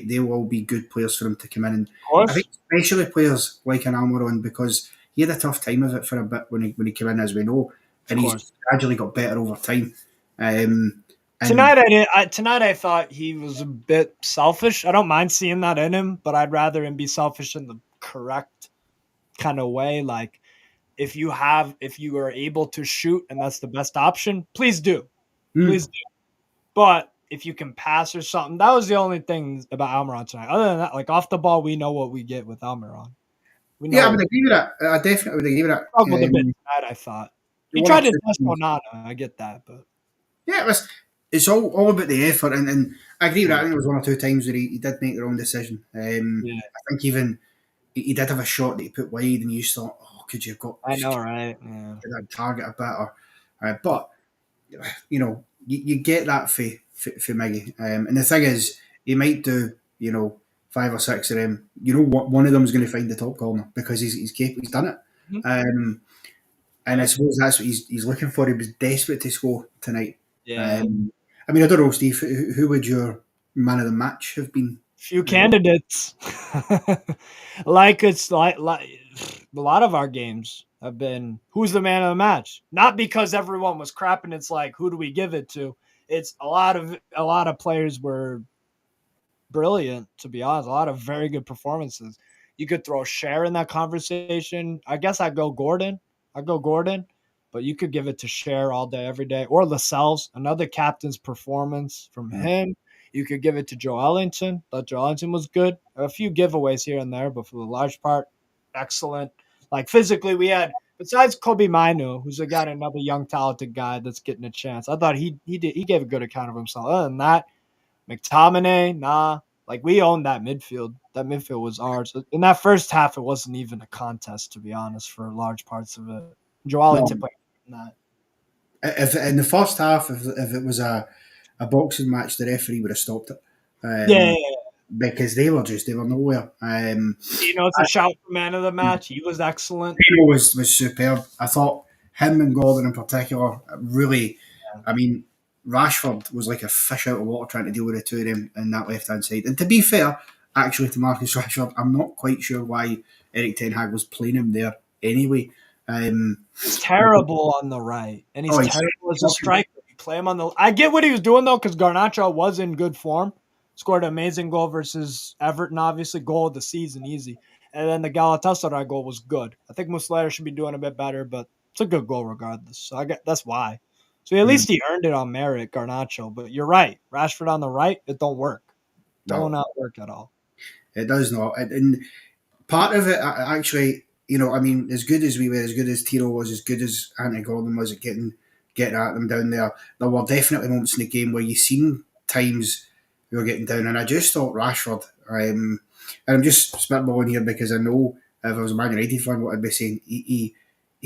they will all be good players for him to come in. And I think especially players like an Almiron, because he had a tough time of it for a bit when he came in, as we know, and he's gradually got better over time. Tonight I thought he was a bit selfish. I don't mind seeing that in him, but I'd rather him be selfish in the correct kind of way. Like, if you are able to shoot and that's the best option, please do. Please do. But if you can pass or something, that was the only thing about Almiron tonight. Other than that, like off the ball, we know what we get with Almiron. I would agree with that. I definitely would agree with that. Struggled a bit tonight, I thought. He tried to test Onana. I get that, but it's all about the effort, and I agree with that. I think there was one or two times where he did make the wrong decision. I think even he did have a shot that he put wide, and you just thought, oh, could you have got? I know, right? Yeah. That target a better, but you get that for Miggy, and the thing is, he might do 5 or 6 of them. One of them is going to find the top corner because he's capable. He's done it. Mm-hmm. And I suppose that's what he's looking for. He was desperate to score tonight. Yeah. I don't know, Steve. Who would your man of the match have been? Few candidates. It's like a lot of our games have been who's the man of the match. Not because everyone was crap and it's like who do we give it to? It's a lot of players were brilliant, to be honest. A lot of very good performances. You could throw Cher in that conversation. I guess I'd go Gordon, but you could give it to Cher all day, every day. Or Lascelles, another captain's performance from him. You could give it to Joe Ellington. Thought Joe Ellington was good. A few giveaways here and there, but for the large part, excellent. Like physically, we had, besides Kobe Mainu, who's another young, talented guy that's getting a chance. I thought he gave a good account of himself. Other than that, McTominay, nah. Like, we owned that midfield. That midfield was ours. In that first half, it wasn't even a contest, to be honest, for large parts of it. Joe Ellington played that. If in the first half, if it was a boxing match, the referee would have stopped it. Because they were nowhere. It's a shout for man of the match. He was excellent. Pino was superb. I thought him and Gordon in particular really. Rashford was like a fish out of water trying to deal with the two of them in that left-hand side. And to be fair, actually, to Marcus Rashford, I'm not quite sure why Eric Ten Hag was playing him there anyway. He's terrible on the right, and he's terrible as a striker. You play him on the. I get what he was doing though, because Garnacho was in good form, scored an amazing goal versus Everton. Obviously, goal of the season, easy. And then the Galatasaray goal was good. I think Muslera should be doing a bit better, but it's a good goal regardless. So that's why. So at least he earned it on merit, Garnacho. But you're right, Rashford on the right, it don't work. Don't not work at all. It does not, and part of it actually. As good as we were, as good as Tino was, as good as Anthony Gordon was at getting at them down there were definitely moments in the game where you seen times we were getting down, and I just thought Rashford, and I'm just spitballing here because I know if I was a Man United fan, what I'd be saying, he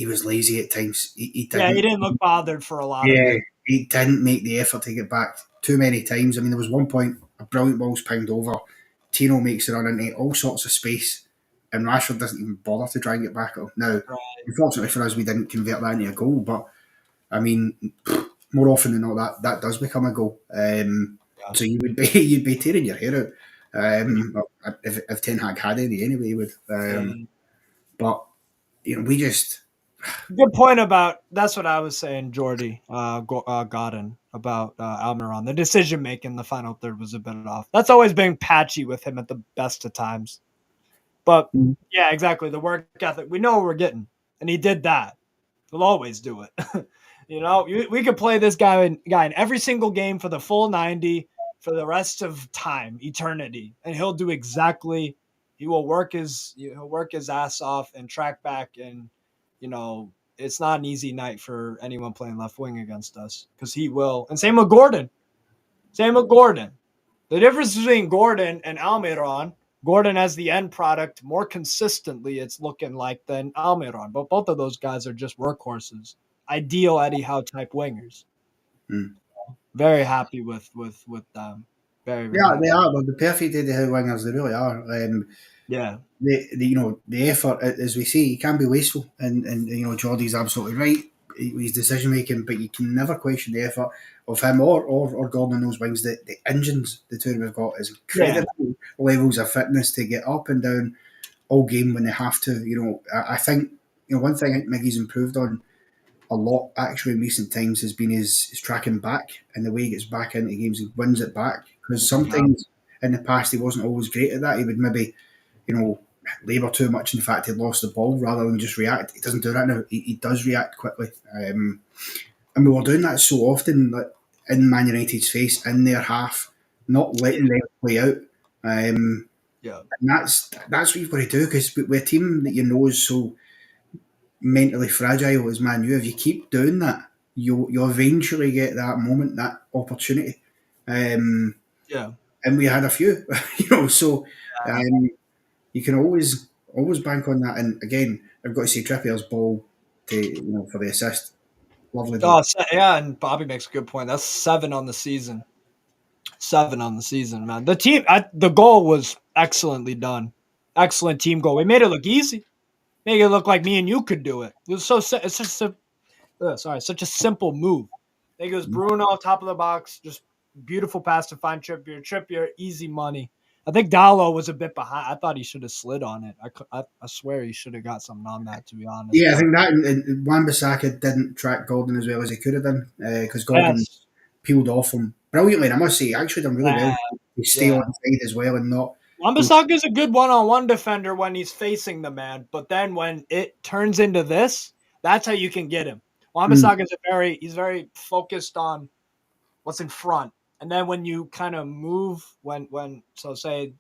was lazy at times. He didn't look bothered for a lot of it. He didn't make the effort to get back too many times. There was one point, a brilliant ball's pinged over, Tino makes it run into all sorts of space, and Rashford doesn't even bother to try and get back at him. Now, Right. unfortunately for us, we didn't convert that into a goal, but I mean, more often than not, that does become a goal. Yeah. So you'd be tearing your hair out. If Ten Hag had any anyway, he would. But we just Good point about that's what I was saying, Jordy Godden about Almiron. The decision making the final third was a bit off. That's always been patchy with him at the best of times. But yeah, exactly. The work ethic. We know what we're getting, and he did that. He'll always do it. We could play this guy in every single game for the full 90 for the rest of time, eternity, and he'll do exactly. He'll work his ass off and track back, and it's not an easy night for anyone playing left wing against us because he will. And same with Gordon. The difference between Gordon and Almiron, Gordon has the end product more consistently, it's looking like, than Almiron. But both of those guys are just workhorses. Ideal Eddie Howe type wingers. Very happy with them. Very, very happy. they are. Well, the perfect Eddie Howe wingers, they really are. Yeah. The effort, as we say, he can be wasteful, and Geordie's absolutely right. His decision making, but you can never question the effort of him or Gordon on those wings. The engines the two of them have got is incredible levels of fitness to get up and down all game when they have to. I think one thing I think Miggy's improved on a lot actually in recent times has been his tracking back and the way he gets back into games and wins it back. Because sometimes in the past he wasn't always great at that. He would maybe, labour too much in the fact he'd lost the ball rather than just react. He doesn't do that now. He does react quickly. And we were doing that so often in Man United's face, in their half, not letting them play out. And that's what you've got to do, because with a team that is so mentally fragile as Man U, if you keep doing that, you'll eventually get that moment, that opportunity. And we had a few, so you can always bank on that. And again, I've got to say Trippier's ball for the assist. Lovely ball. And Bobby makes a good point. That's 7 on the season. 7 on the season, man. The goal was excellently done. Excellent team goal. We made it look easy. Make it look like me and you could do it. It was it's just such a simple move. I think it was Bruno top of the box, just beautiful pass to find Trippier. Trippier, easy money. I think Dallo was a bit behind. I thought he should have slid on it. I swear he should have got something on that, to be honest. Yeah, I think that and Wan-Bissaka didn't track Gordon as well as he could have done, because Gordon peeled off him brilliantly. And I must say, he actually done really well to stay on side as well and not. Wan-Bissaka is a good one-on-one defender when he's facing the man, but then when it turns into this, that's how you can get him. Wan-Bissaka is he's very focused on what's in front. And then when you kind of move, so say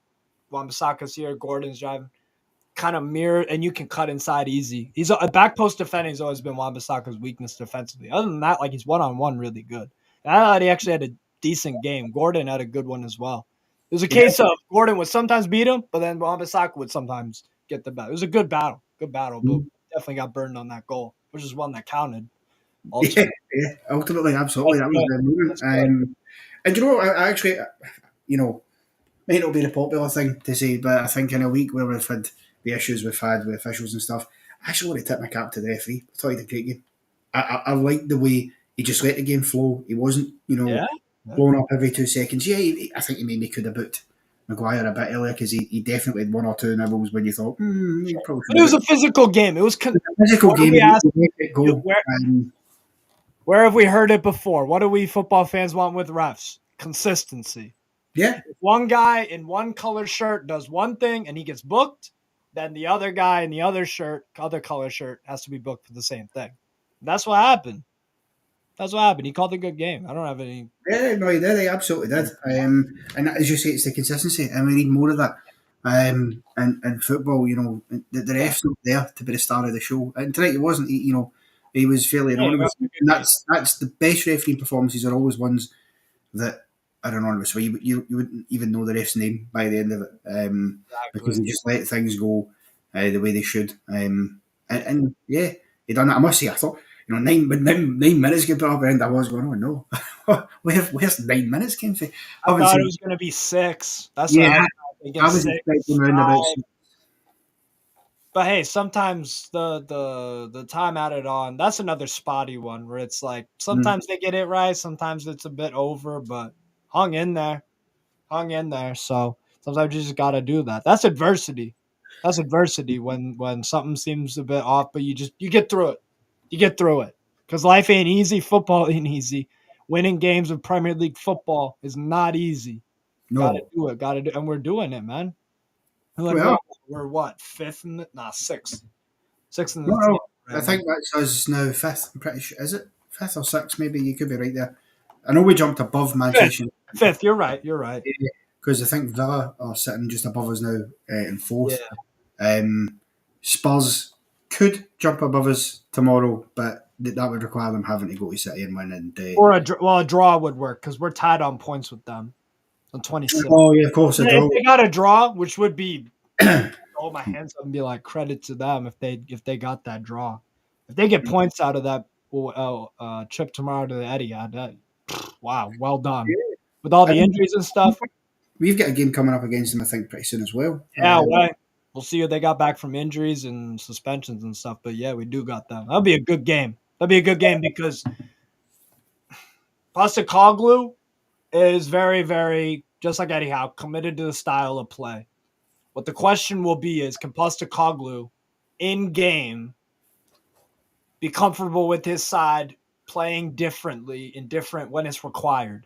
Wan-Bissaka's here, Gordon's driving, kind of mirror, and you can cut inside easy. He's a back post defending has always been Wan-Bissaka's weakness defensively. Other than that, he's one-on-one really good. And I thought he actually had a decent game. Gordon had a good one as well. It was a case of Gordon would sometimes beat him, but then Wan-Bissaka would sometimes get the battle. It was a good battle. But definitely got burned on that goal, which is one that counted. Ultimately. Yeah, ultimately, absolutely. That was the moment. And I actually, may not be the popular thing to say, but I think in a week where we've had the issues we've had with officials and stuff, I actually want to tip my cap to the referee. I thought he did a great game. I liked the way he just let the game flow. He wasn't, blowing up every 2 seconds. Yeah, I think he maybe could have booked Maguire a bit earlier, because he definitely had 1 or 2 nibbles when you thought, he probably should. But it was a physical game. It was a physical game. Where have we heard it before? What do we football fans want with refs? Consistency. Yeah. If one guy in one color shirt does one thing and he gets booked, then the other guy in the other color shirt has to be booked for the same thing. That's what happened. He called a good game. I don't have any. Yeah, no, he did. He absolutely did. And as you say, it's the consistency, and we need more of that. And football, the ref's not there to be the star of the show. And tonight he wasn't. He was fairly anonymous. And that's the best refereeing performances are always ones that are anonymous, where you wouldn't even know the ref's name by the end of it, because he just let things go the way they should. And yeah, he done that. I must say, I thought, 9 minutes get put up, and I was going, oh no, where's 9 minutes came from? I thought it was going to be 6. That's what I was thinking. I was expecting around about 6. But hey, sometimes the time added on, that's another spotty one where it's like sometimes they get it right, sometimes it's a bit over, but hung in there. Hung in there. So sometimes you just gotta do that. That's adversity. That's adversity when something seems a bit off, but you get through it. You get through it. Because life ain't easy, football ain't easy. Winning games of Premier League football is not easy. Gotta No. do it. Gotta do, and we're doing it, man. And Well, we're what, fifth in the sixth. Sixth in no, the no. team I right now. think that's us now fifth. I'm pretty sure. Is it fifth or sixth? Maybe you could be right there. I know we jumped above Fifth. Manchester Fifth, you're right. You're right. because I think Villa are sitting just above us now in fourth. Yeah. Spurs could jump above us tomorrow, but that would require them having to go to City and win. And Or a draw would work because we're tied on points with them on 26. oh yeah, of course, a Yeah, if draw. they got a draw, which would be hold my hands up and be like credit to them if they got that draw. If they get points out of that trip tomorrow to the Etihad, wow, well done. With all the And injuries and stuff, we've got a game coming up against them, I think, pretty soon as well. yeah, well, we'll see what they got back from injuries and suspensions and stuff. But yeah, we do got them. That'll be a good game. That'll be a good game because Postecoglou is very, very just like Eddie Howe, committed to the style of play. What the question will be is, can Postecoglou in game be comfortable with his side playing differently in different when it's required?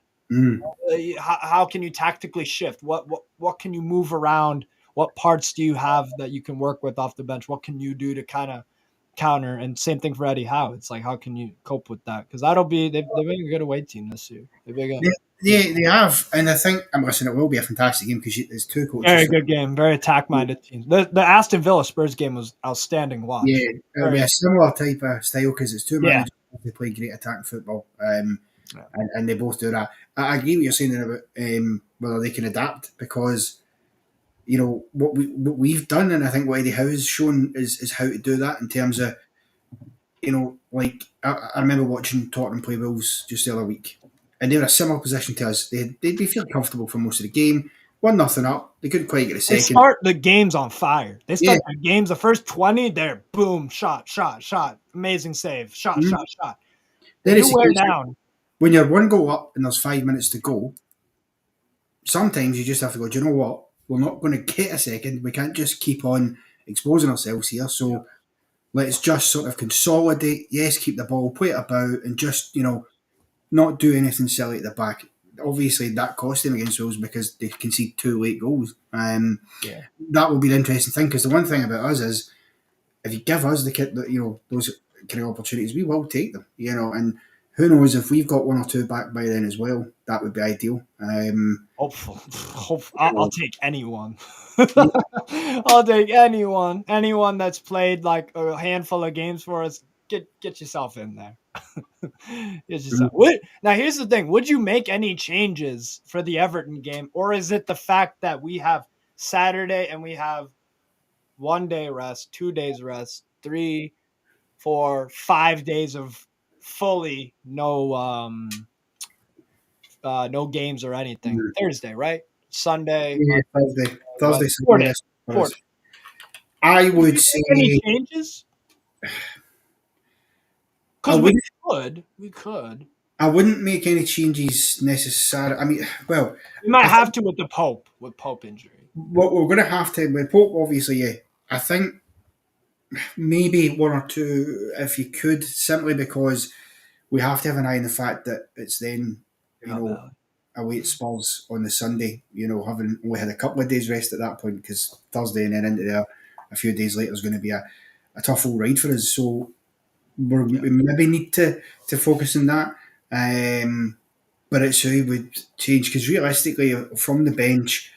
How can you tactically shift? What can you move around? What parts do you have that you can work with off the bench? What can you do to kind of counter? And same thing for Eddie Howe. It's like, how can you cope with that? Because they've been a good away team this year. They have, and I think I'm listening. It will be a fantastic game because there's two coaches. Very good game, very attack minded team. The Aston Villa Spurs game was outstanding. Watch. Yeah, it'll be a similar type of style because it's two managers who play great attack football, and they both do that. I agree with you saying about whether they can adapt because you know what we've done, and I think what Eddie Howe has shown is how to do that in terms of like I remember watching Tottenham play Wolves just the other week, and they were a similar position to us. They'd be feel comfortable for most of the game. 1-0 up. They couldn't quite get a second. They start the games on fire. They start the games, the first 20, they're boom, shot, amazing save, shot. Then you wear down. When you're 1 goal up and there's 5 minutes to go, sometimes you just have to go, do you know what? We're not going to get a second. We can't just keep on exposing ourselves here. So let's just sort of consolidate. Yes, keep the ball, play it about, and just, not do anything silly at the back. Obviously, that cost them against Wolves because they conceded 2 late goals. That will be the interesting thing because the one thing about us is if you give us those kind of opportunities, we will take them. And who knows if we've got 1 or 2 back by then as well. That would be ideal. Hopeful. I'll take anyone. I'll take anyone that's played like a handful of games for us. Get yourself in there. Now, here's the thing. Would you make any changes for the Everton game? Or is it the fact that we have Saturday and we have 1 day rest, 2 days rest, 3, 4, 5 days of fully no games or anything. Thursday, right? Sunday. Yeah, Thursday. 4 days. 4 days. I would say any changes? Because we could. I wouldn't make any changes necessarily. I mean, well, we might have to with Pope injury. What we're going to have to with Pope, obviously, yeah. I think maybe 1 or 2, if you could, simply because we have to have an eye on the fact that it's then, away at Spurs on the Sunday. Having only had a couple of days rest at that point because Thursday and then into there a few days later is going to be a tough old ride for us. So we maybe need to focus on that. But it's who would change because realistically, from the bench,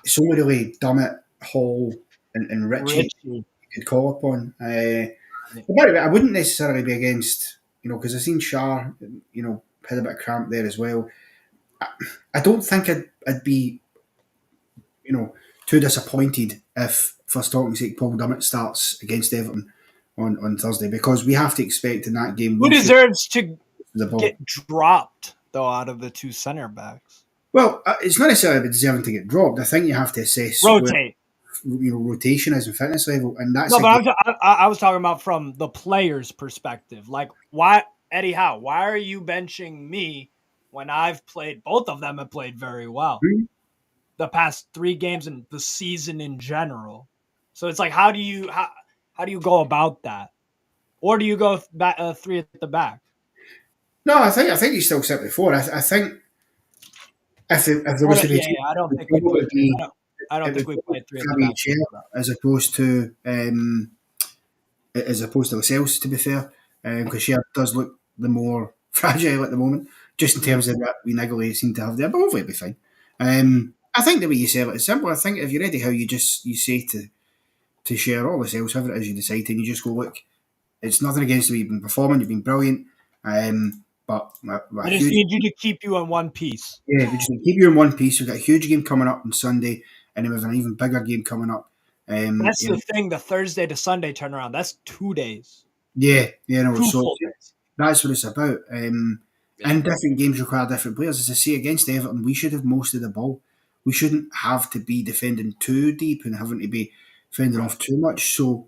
it's only really Dummett, Hall, and Richie you could call upon. But I wouldn't necessarily be against, because I've seen Shah, had a bit of cramp there as well. I don't think I'd be, too disappointed if, for talking's sake, Paul Dummett starts against Everton on Thursday because we have to expect in that game. Who deserves to get dropped, though, out of the 2 centre backs? Well, it's not necessarily deserving to get dropped. I think you have to assess. Rotate. rotation is and fitness level, and that's No, a but game. I was talking about from the player's perspective. Like, why, Eddie Howe, why are you benching me when I've played? Both of them have played very well the past 3 games and the season in general. So it's like, how do you go about that, or do you go back 3 at the back? No, I think you still sit with 4. I think if there was to be two, I don't it think we would played. probably be I don't it think would we probably played 3 at the be Fabian back. Schär as opposed to Lascelles, to be fair, because Schär does look the more fragile at the moment, just in terms of that we niggly seem to have there, but hopefully it'll be fine. I think the way you sell it is simple. I think if you're ready, how you say to share all the sales, whoever it is you decide, and you just go, look, it's nothing against you. You've been performing, you've been brilliant, but a I just huge need you to keep you in one piece. yeah, we just need to keep you in one piece. We've got a huge game coming up on Sunday, and then we've an even bigger game coming up. That's You the know, thing. The Thursday to Sunday turnaround. That's 2 days, yeah, no, two so full days. that's what it's about. Yeah, And different games require different players. As I say, against Everton, we should have most of the ball. We shouldn't have to be defending too deep and having to be fending right. off too much. So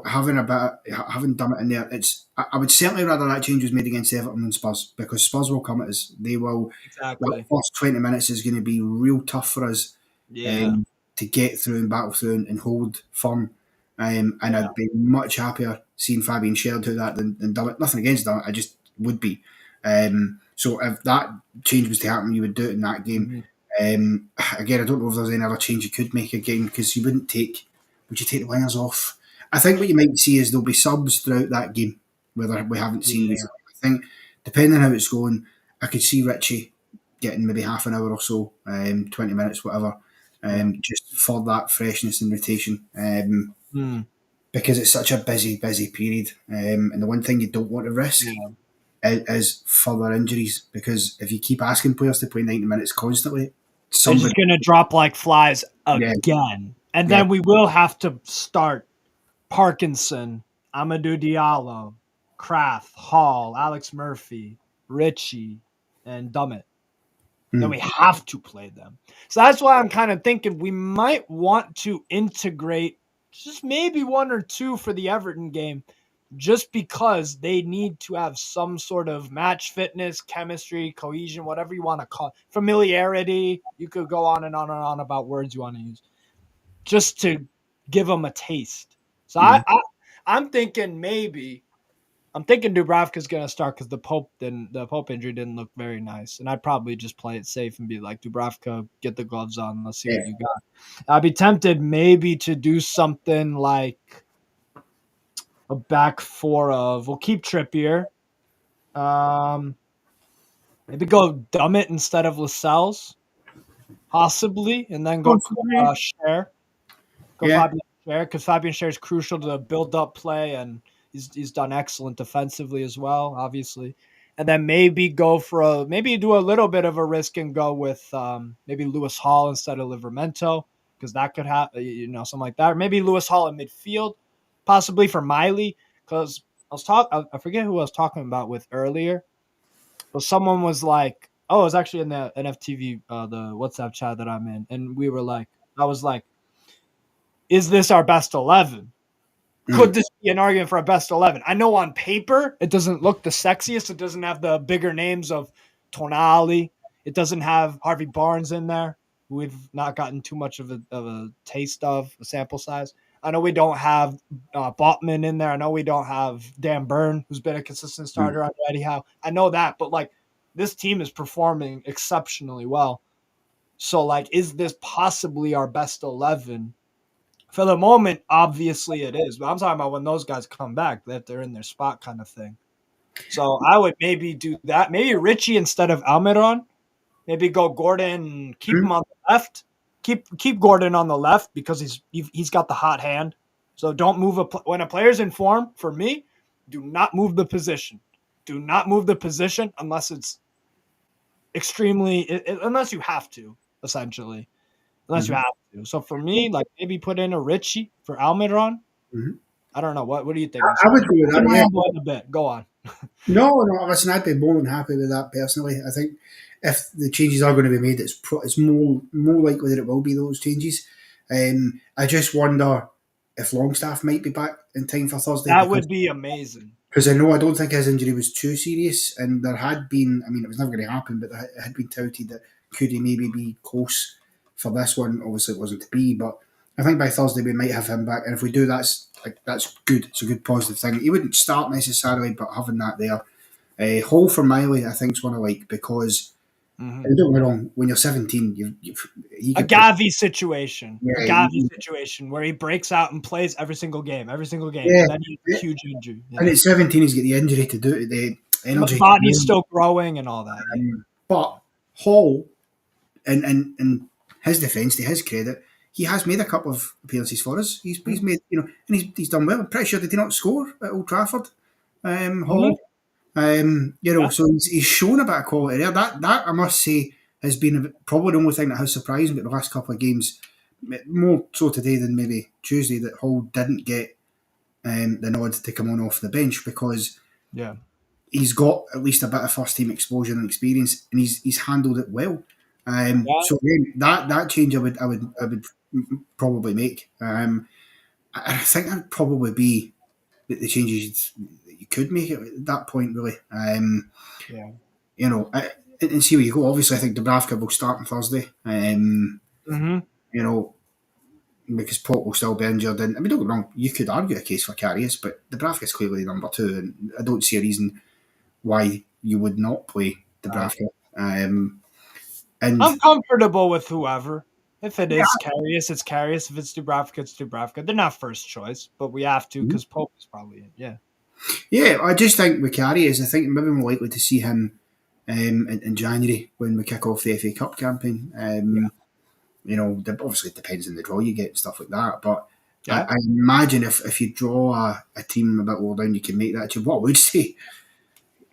having having done it in there, I would certainly rather that change was made against Everton than Spurs, because Spurs will come at us. They will. That Exactly. first 20 minutes is going to be real tough for us Yeah. to get through and battle through and hold firm. And Yeah. I'd be much happier seeing Fabian Schär do that than Dummett. Nothing against Dummett, I just would be. So if that change was to happen, you would do it in that game. Mhm. Again, I don't know if there's any other change you could make again, because you wouldn't take. Would you take the wingers off? I think what you might see is there'll be subs throughout that game, whether we haven't seen Yeah. recently. I think, depending on how it's going, I could see Richie getting maybe half an hour or so, 20 minutes, whatever, Yeah. just for that freshness and rotation. Mm. Because it's such a busy period. And the one thing you don't want to risk Yeah. is further injuries, because if you keep asking players to play 90 minutes constantly, They're just somebody, gonna drop like flies yeah, again, and yeah, then we will have to start Parkinson, Amadou Diallo, Kraft, Hall, Alex Murphy, Richie, and Dummett. Then we have to play them. So that's why I'm kind of thinking we might want to integrate just maybe 1 or 2 for the Everton game, just because they need to have some sort of match fitness, chemistry, cohesion, whatever you want to call it, familiarity. You could go on and on and on about words you want to use, just to give them a taste. So I'm thinking maybe I'm thinking Dubravka's gonna start because the Pope injury didn't look very nice, and I'd probably just play it safe and be like, Dubravka, get the gloves on, let's see yeah. what you got. I'd be tempted maybe to do something like a back four of we'll keep Trippier, um, maybe go Dummett instead of Lascelles, possibly, and then go Possibly. Schär. Go Yeah. Fabian Schär, because Fabian Schär is crucial to the build-up play, and he's done excellent defensively as well, obviously. And then maybe maybe do a little bit of a risk and go with maybe Lewis Hall instead of Livramento, because that could happen, something like that. Or maybe Lewis Hall in midfield, possibly for Miley, because I forget who I was talking about with earlier, but someone was like, oh, it was actually in the NFTV, the WhatsApp chat that I'm in, and I was like, is this our best 11? Could Mm. this be an argument for a best 11? I know on paper it doesn't look the sexiest. It doesn't have the bigger names of Tonali. It doesn't have Harvey Barnes in there, who we've not gotten too much of a taste of, a sample size. I know we don't have Botman in there. I know we don't have Dan Burn, who's been a consistent Mm. starter on Eddie Howe. I know that, but this team is performing exceptionally well. So is this possibly our best 11? For the moment, obviously it is, but I'm talking about when those guys come back, that they're in their spot kind of thing. So I would maybe do that. Maybe Richie instead of Almiron. Maybe go Gordon, keep him Mm. on the left. Keep Gordon on the left because he's got the hot hand. So don't move when a player's in form. For me, do not move the position. Do not move the position unless it's unless you have to, essentially. Unless you Mm-hmm. have to. So for me, maybe put in a Richie for Almiron. Mm-hmm. I don't know. What are you thinking? I would go with I'm that. Yeah. rambling a bit. Go on. No. Listen, I'd be more than happy with that personally. I think if the changes are going to be made, it's more likely that it will be those changes. I just wonder if Longstaff might be back in time for Thursday. That would be amazing. Because I don't think his injury was too serious, and there had been, I mean, it was never going to happen, but it had been touted that could he maybe be close for this one. Obviously, it wasn't to be, but I think by Thursday we might have him back, and if we do, that's good. It's a good positive thing. He wouldn't start necessarily, but having that there, Hall for Miley, I think is one I like because. And don't get me wrong, when you're 17, he a could Gavi situation. Yeah, a Gavi situation where he breaks out and plays every single game. Yeah, And then he has a huge injury. Yeah. And at 17, he's got the injury to do it, the energy. The body's still growing and all that. Yeah. But Hall, in his defence, to his credit, he has made a couple of appearances for us. He's made, and he's done well. I'm pretty sure did he not score at Old Trafford? Hall. So he's shown a bit of quality there. That I must say has been probably the only thing that has surprised me at the last couple of games. More so today than maybe Tuesday, that Hall didn't get the nod to come on off the bench because he's got at least a bit of first team exposure and experience, and he's handled it well. So again, that change I would probably make. I think that would probably be the changes you could make it at that point, really. And see where you go. Obviously, I think Dubravka will start on Thursday. Because Pop will still be injured. And I mean, don't get me wrong, you could argue a case for Karius, but Dubravka's clearly number 2, and I don't see a reason why you would not play Dubravka. And I'm comfortable with whoever. If it is Karius, it's Karius. If it's Dubravka, it's Dubravka. They're not first choice, but we have to because Pope is probably in. Yeah. Yeah, I just think with Karius, I think maybe more likely to see him in January when we kick off the FA Cup campaign. Obviously it depends on the draw you get and stuff like that, but I imagine if you draw a team a bit lower down, you can make that. What I would say,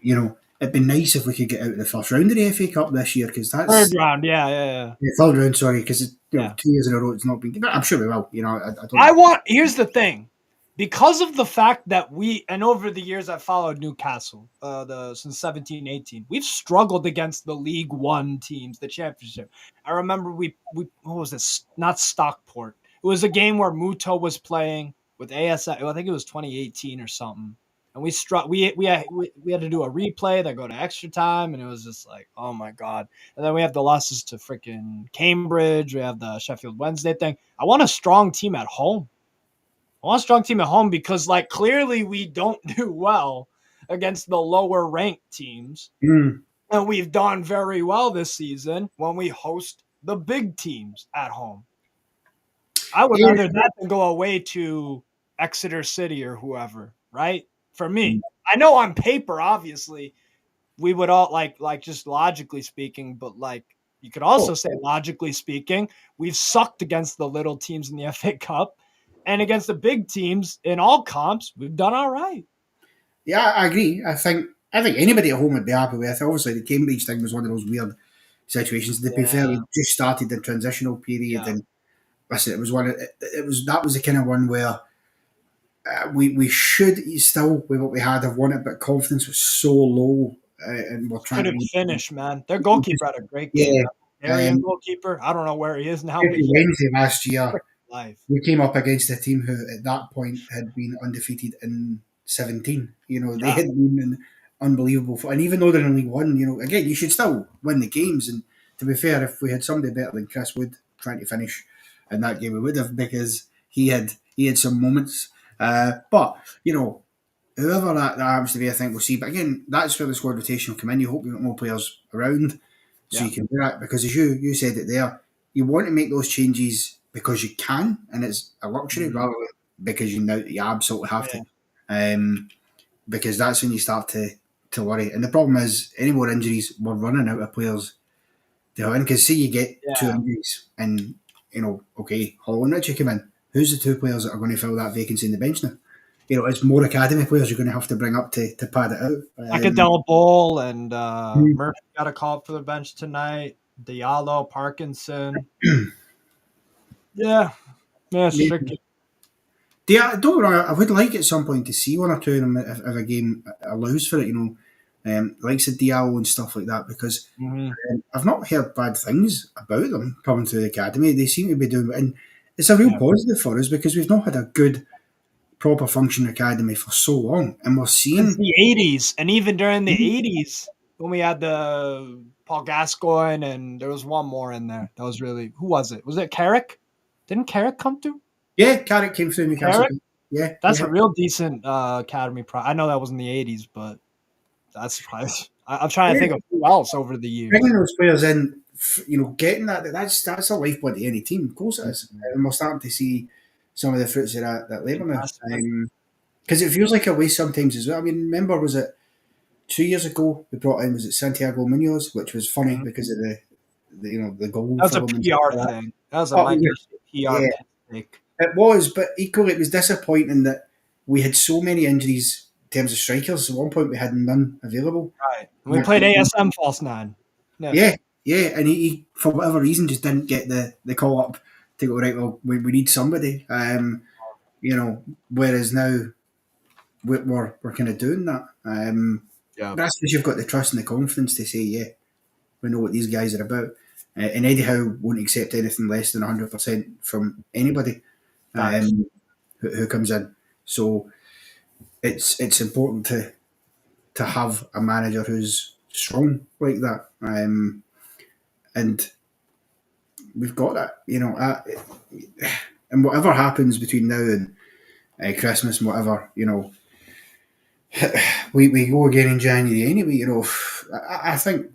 it'd be nice if we could get out of the first round of the FA Cup this year, because that's third round. Yeah. Third round, sorry, because 2 years in a row it's not been. I'm sure we will. I don't. Here's the thing, because of the fact that and over the years I've followed Newcastle, since 17-18, we've struggled against the League One teams, the Championship. I remember we what was this? Not Stockport. It was a game where Muto was playing with ASI. I think it was 2018 or something. And we had to do a replay that go to extra time, and it was just like, oh my god. And then we have the losses to freaking Cambridge. We have the Sheffield Wednesday thing. I want a strong team at home. Because clearly we don't do well against the lower ranked teams. And we've done very well this season when we host the big teams at home. I would rather that than go away to Exeter City or whoever, right? For me, I know on paper, obviously, we would all just logically speaking, but you could also say logically speaking, we've sucked against the little teams in the FA Cup, and against the big teams in all comps, we've done all right. Yeah, I agree. I think anybody at home would be happy with. Obviously, the Cambridge thing was one of those weird situations. To be fair, we just started the transitional period, and listen, it was that was the kind of one where. We should still, with what we had, have won it, but confidence was so low, and we're trying to finish. Man, their goalkeeper had a great game. Arian goalkeeper. I don't know where he is now. Wednesday last year, we came up against a team who, at that point, had been undefeated in 17. They had been unbelievable, and even though they're in League One, again, you should still win the games. And to be fair, if we had somebody better than Chris Wood trying to finish in that game, we would have, because he had some moments. But whoever that happens to be, I think we'll see. But again, that's where the squad rotation will come in. You hope you've got more players around, so you can do that. Because as you said it there, you want to make those changes because you can, and it's a luxury rather than because you absolutely have to. Because that's when you start to worry. And the problem is, any more injuries, we're running out of players. Because see, you get 2 injuries, and Hall and Richie come in. Who's the 2 players that are going to fill that vacancy in the bench now? It's more academy players you're going to have to bring up to pad it out. Akadela Ball and Murphy got a call up for the bench tonight. Diallo, Parkinson. It's tricky. I would like at some point to see 1 or 2 of them if a game allows for it, likes of Diallo and stuff like that, because I've not heard bad things about them coming to the academy. They seem to be doing, and it's a real positive for us because we've not had a good, proper functioning academy for so long, and we're Since seeing the 80s, and even during the 80s when we had the Paul Gascoigne, and there was one more in there. That was really, who was it? Was it Carrick? Didn't Carrick come through? yeah, Carrick came through Newcastle. Carrick? Yeah, That's yeah. a real decent academy pro. I know that was in the 80s, but that's probably. I'm trying to Yeah, think of who else over the years. bringing those players in, getting that's a lifeblood to any team. Of course it is, Mhm. and we're starting to see some of the fruits of that labour now. Investment. Because it feels like a waste sometimes as well. I mean, remember, was it 2 years ago we brought in, was it Santiago Munoz, which was funny Mhm. because of the goal That was for a them and stuff PR like that. thing. That was a Oh Mike yeah, PR yeah, pick. it was, but equally it was disappointing that we had so many injuries in terms of strikers. At one point we had none available. Right. And we played ASM false nine. Yeah. Yeah, yeah, and he for whatever reason just didn't get the call up to go right. Well, we need somebody. Whereas now we're kind of doing that. Yeah. That's because you've got the trust and the confidence to say, yeah, we know what these guys are about. And Eddie Howe won't accept anything less than 100% from anybody Facts. who comes in. So it's important to have a manager who's strong like that. And we've got that, and whatever happens between now and Christmas and whatever, we go again in January anyway. I think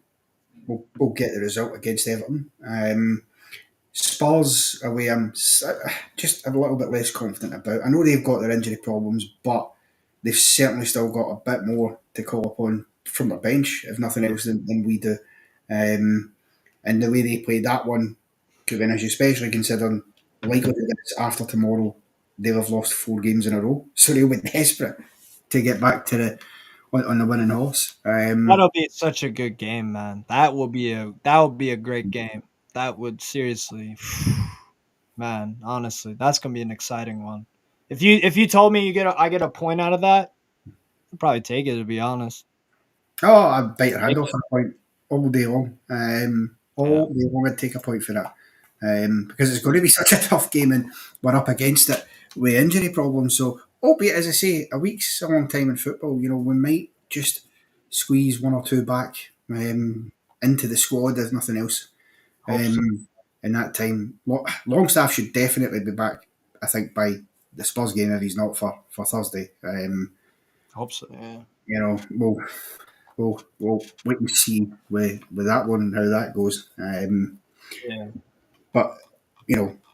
we'll get the result against Everton. Spurs away, just a little bit less confident about. I know they've got their injury problems, but they've certainly still got a bit more to call upon from their bench, if nothing else, than we do. And the way they played that one could be an issue, especially considering likelihood is after tomorrow they'll have lost 4 games in a row, so they'll be desperate to get back to on the winning horse. That'll be such a good game, man. That would be a great game. That would seriously, man. Honestly, that's gonna be an exciting one. If you told me I get a point out of that, I'd probably take it. To be honest, Oh, I'd bite your hand take off it. for a point all day long. Yeah, All day long, I'd take a point for that. Because it's going to be such a tough game and we're up against it with injury problems. So, albeit, as I say, a week's a long time in football. We might just squeeze one or two back into the squad, if nothing else. hope so. In that time, Longstaff should definitely be back, I think, by the Spurs game if he's not for Thursday. Hope so. Yeah. We'll wait and see with that one and how that goes. Yeah. But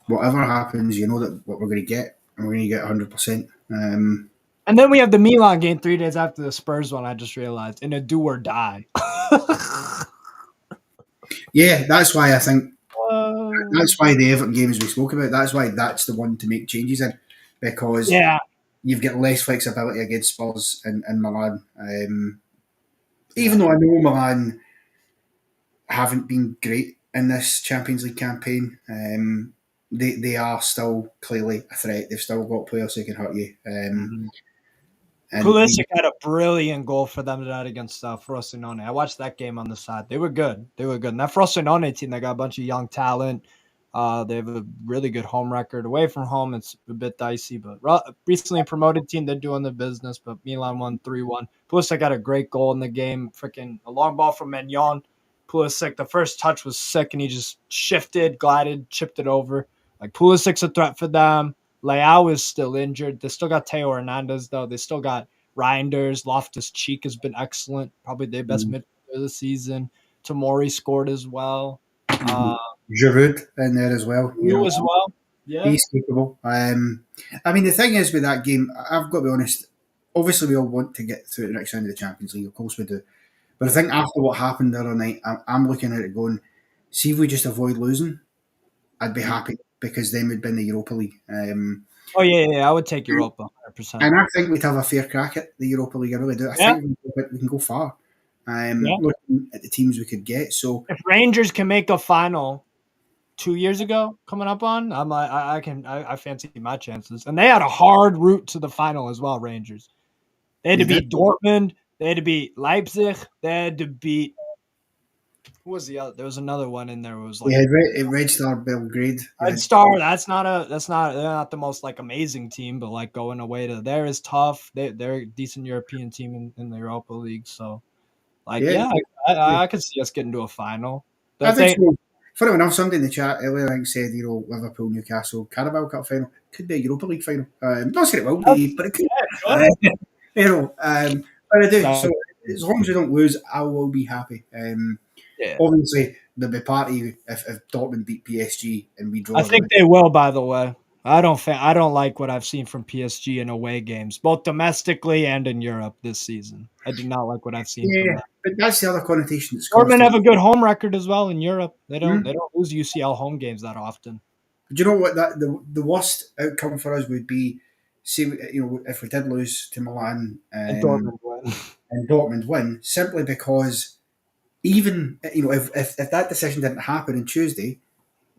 whatever happens, you know that what we're going to get, and we're going to get 100%. And then we have the Milan game 3 days after the Spurs one. I just realized, in a do or die. Yeah, that's why I think Uh, that's why the Everton games we spoke about. That's why that's the one to make changes in, because yeah. you've got less flexibility against Spurs and Milan. Even Yeah. though I know Milan haven't been great in this Champions League campaign. They are still clearly a threat. They've still got players who can hurt you. Mhm. And Pulisic had a brilliant goal for them tonight against Frosinone. I watched that game on the side. They were good. They were good. And that Frosinone team, they got a bunch of young talent. They have a really good home record. Away from home, it's a bit dicey, but recently promoted team, they're doing the business. But Milan won 3-1. Pulisic got a great goal in the game. Freaking a long ball from Mignon. Pulisic, the first touch was sick, and he just shifted, glided, chipped it over. Like, Pulisic's a threat for them. Leao is still injured. They still got Teo Hernandez, though. They still got Reinders. Loftus Cheek has been excellent. Probably their best midfielder of the season. Tamori scored as well. Giroud in there as well. You as well. Yeah. He's capable. I mean, the thing is with that game, I've got to be honest. Obviously, we all want to get through the next round of the Champions League. Of course, we do. But I think after what happened the other night, I'm looking at it going, see if we just avoid losing, I'd be happy because then we'd be in the Europa League. Oh, yeah. I would take Europa 100%. And I think we'd have a fair crack at the Europa League. I really do. I Yeah. think we can go far. Yeah. Looking at the teams we could get. So If Rangers can make a final 2 years ago coming up on, I'm like, I fancy my chances. And they had a hard route to the final as well, Rangers. They had to beat Dortmund. They had to beat Leipzig. They had to beat Who was the other? There was another one in there. It was like Yeah, Red Star Belgrade. Red Star. They're not the most like amazing team, but like going away to there is tough. They're a decent European team in the Europa League. So like Yeah, yeah, I could see us getting to a final. I The think thing, so. Funny enough, somebody in the chat earlier I think said, Liverpool, Newcastle, Carabao Cup final. Could be a Europa League final. Not saying it will be, but it could. Uh, but I do. So as long as we don't lose, I will be happy. yeah. Obviously, there'll be party if Dortmund beat PSG and we draw. I think they will. By the way, I don't like what I've seen from PSG in away games, both domestically and in Europe this season. I do not like what I've seen from Yeah, them. but that's the other connotation that's caused Dortmund it. have a good home record as well in Europe. Hmm? They don't lose UCL home games that often. Do you know what the worst outcome for us would be? See, if we did lose to Milan And Dortmund win. and Dortmund win, simply because even if that decision didn't happen on Tuesday,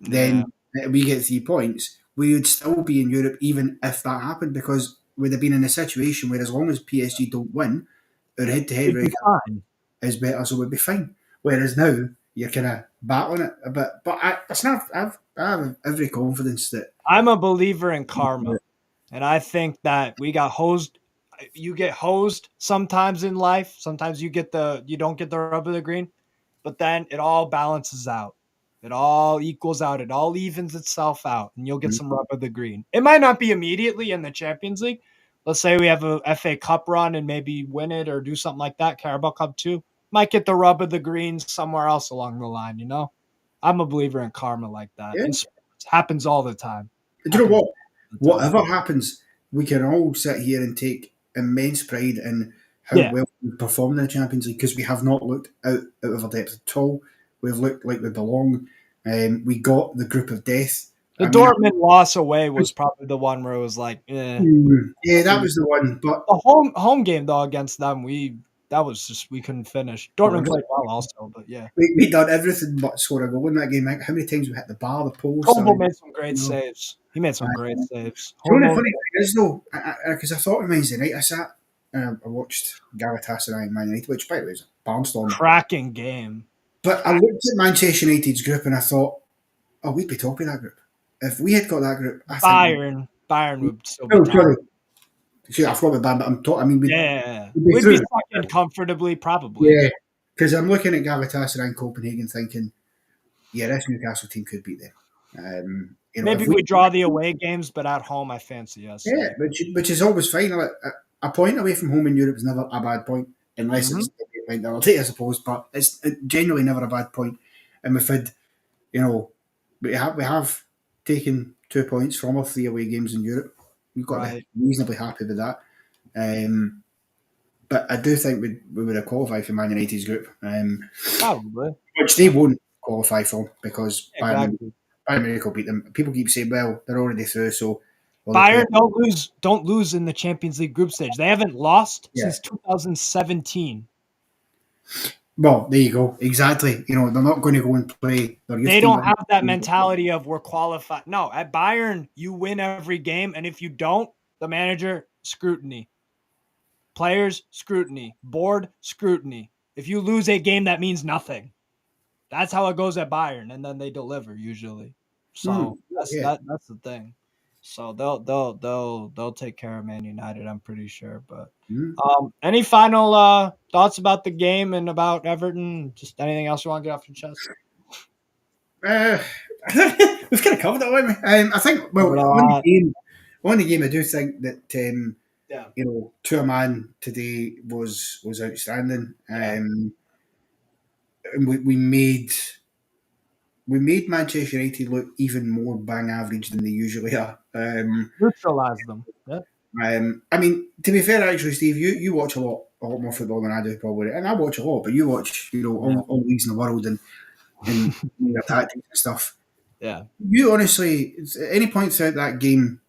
Yeah. then we get 3 points. We would still be in Europe even if that happened because we'd have been in a situation where as long as PSG don't win, our head-to-head We'd be record fine. is better, so we'd be fine. Whereas now you're kind of battling it a bit. But I have every confidence that I'm a believer in karma. And I think that we got hosed. You get hosed sometimes in life. Sometimes you don't get the rub of the green, but then it all balances out. It all equals out. It all evens itself out, and you'll get some rub of the green. It might not be immediately in the Champions League. Let's say we have a FA Cup run and maybe win it or do something like that. Carabao Cup too. Might get the rub of the green somewhere else along the line. I'm a believer in karma like that. yeah. In sports, happens all the time. Do you know Happens what? all the time. Whatever happens, we can all sit here and take immense pride in how Yeah. well we performed in the Champions League because we have not looked out of our depth at all. We've looked like we belong. We got the group of death. The I mean, Dortmund loss away was probably the one where it was like, yeah, that was the one. But the home game though against them, we couldn't finish. Dortmund played well also, but yeah. we done everything but score a goal in that game. Like, how many times we hit the bar, the post? Colville made some great saves. He made some great saves. The only funny thing is though, because I thought on Wednesday night I sat, I watched Galatasaray and Man United, which by the way is a barnstorm. Cracking game. But I looked at Manchester United's group and I thought, oh, we'd be top of that group. If we had got that group, I think Bayern would still be top. sorry. See, I forgot about Bayern, but I'm talking. I mean, we'd be second comfortably, probably. Yeah, because I'm looking at Galatasaray and Copenhagen, thinking, yeah, this Newcastle team could beat them. Maybe we draw the away games, but at home, I fancy us. Yeah, which is always fine. A point away from home in Europe is never a bad point, unless it's a point that I'll take, I suppose. But it's generally never a bad point. And we've had, we have taken 2 points from our 3 away games in Europe. We've got to be reasonably happy with that. But I do think we would have qualified for Man United's group. Probably. Which they won't qualify for because exactly. Bayern Munich will beat them. People keep saying, well, they're already through, so... Bayern don't lose in the Champions League group stage. They haven't lost since 2017. Well, there you go. Exactly. They're not going to go and play. They don't have that mentality of we're qualified. No, at Bayern, you win every game, and if you don't, the manager, scrutiny. Players, scrutiny. Board, scrutiny. If you lose a game, that means nothing. That's how it goes at Bayern, and then they deliver usually. So that's the thing. So they'll take care of Man United, I'm pretty sure. But any final thoughts about the game and about Everton? Just anything else you want to get off your chest? We've kind of covered it, haven't we? I think on the game, I do think that to a man today was outstanding. And we made Manchester United look even more bang average than they usually are. Neutralize them. Yeah. I mean, to be fair, actually, Steve, you watch a lot more football than I do, probably, and I watch a lot. But you watch, all leagues in the world and your tactics and stuff. Yeah. You honestly, at any point throughout that game,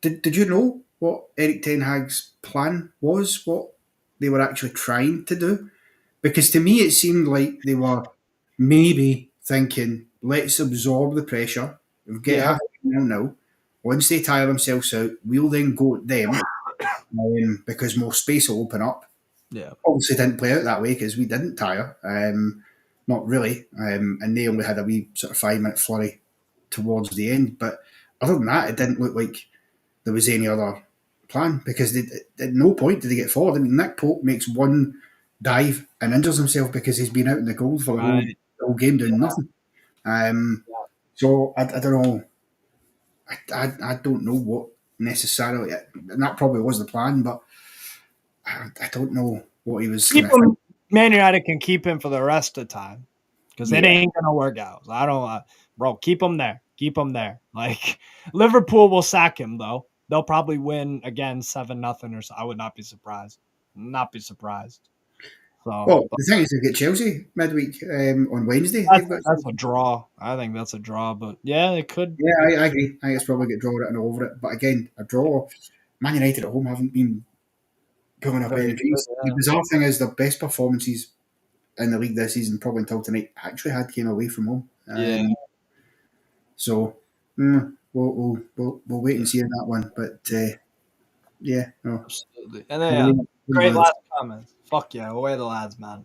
did you know what Eric Ten Hag's plan was? What they were actually trying to do? Because to me, it seemed like they were maybe thinking, let's absorb the pressure, get half now. Once they tire themselves out, we'll then go at them because more space will open up. Yeah. Obviously, didn't play out that way because we didn't tire. not really. And they only had a wee sort of 5 minute flurry towards the end. But other than that, it didn't look like there was any other plan because at no point did they get forward. I mean, Nick Pope makes one dive and injures himself because he's been out in the goal for Right. the whole game doing Yeah. nothing. So I don't know. I don't know what necessarily, and that probably was the plan, but I don't know what he was Keep kind of him. thinking. Man United can keep him for the rest of the time because it Yeah. ain't gonna work out. I don't, bro. Keep him there. Keep him there. Like Liverpool will sack him though. They'll probably win again 7-0 or so. I would not be surprised. Not be surprised. So Well, the thing is, they get Chelsea midweek on Wednesday. that's They've got. that's a draw. I think that's a draw. But yeah, it could. Yeah, I agree. I think it's probably get draw written over it. But again, a draw. Man United at home haven't been pulling up any Very good. trees. The Yeah. bizarre thing is, the best performances in the league this season, probably until tonight, actually had came away from home. Yeah. So we'll wait and see on that one. But yeah, no. Absolutely. And then yeah, great last comments. Fuck yeah, away the lads, man.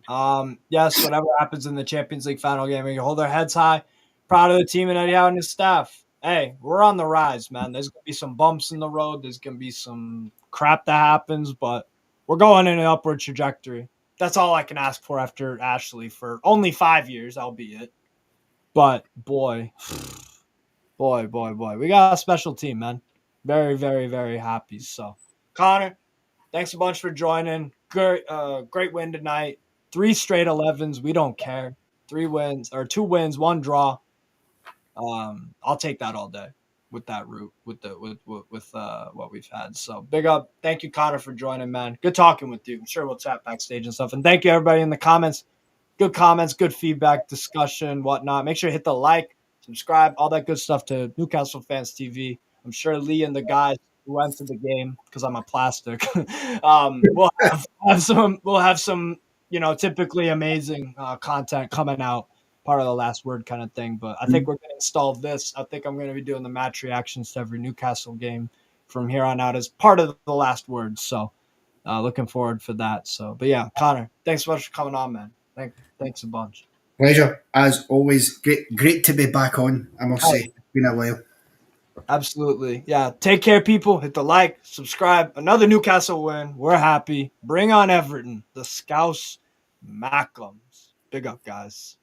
Yes, whatever happens in the Champions League final game, we can hold our heads high. Proud of the team and Eddie Howe and his staff. Hey, we're on the rise, man. There's gonna be some bumps in the road. There's gonna be some crap that happens, but we're going in an upward trajectory. That's all I can ask for after Ashley for only 5 years, albeit. But boy, we got a special team, man. Very, very, very happy. So, Connor, thanks a bunch for joining. Great win tonight. 3 straight 11s. We don't care. 3 wins or 2 wins, 1 draw. I'll take that all day with that route with what we've had. So big up. Thank you, Connor, for joining, man. Good talking with you. I'm sure we'll chat backstage and stuff. And thank you, everybody in the comments. Good comments, good feedback, discussion, whatnot. Make sure to hit the like, subscribe, all that good stuff to Newcastle Fans TV. I'm sure Lee and the guys who went to the game because I'm a plastic. We'll have some typically amazing content coming out. Part of the last word kind of thing, but I think we're going to install this. I think I'm going to be doing the match reactions to every Newcastle game from here on out as part of the last word. So looking forward for that. So, but yeah, Connor, thanks so much for coming on, man. Thanks a bunch. Pleasure as always. Great to be back on. I must say, it's been a while. Absolutely. Yeah. Take care, people. Hit the like, subscribe. Another Newcastle win. We're happy. Bring on Everton. The Scouse Macklums. Big up, guys.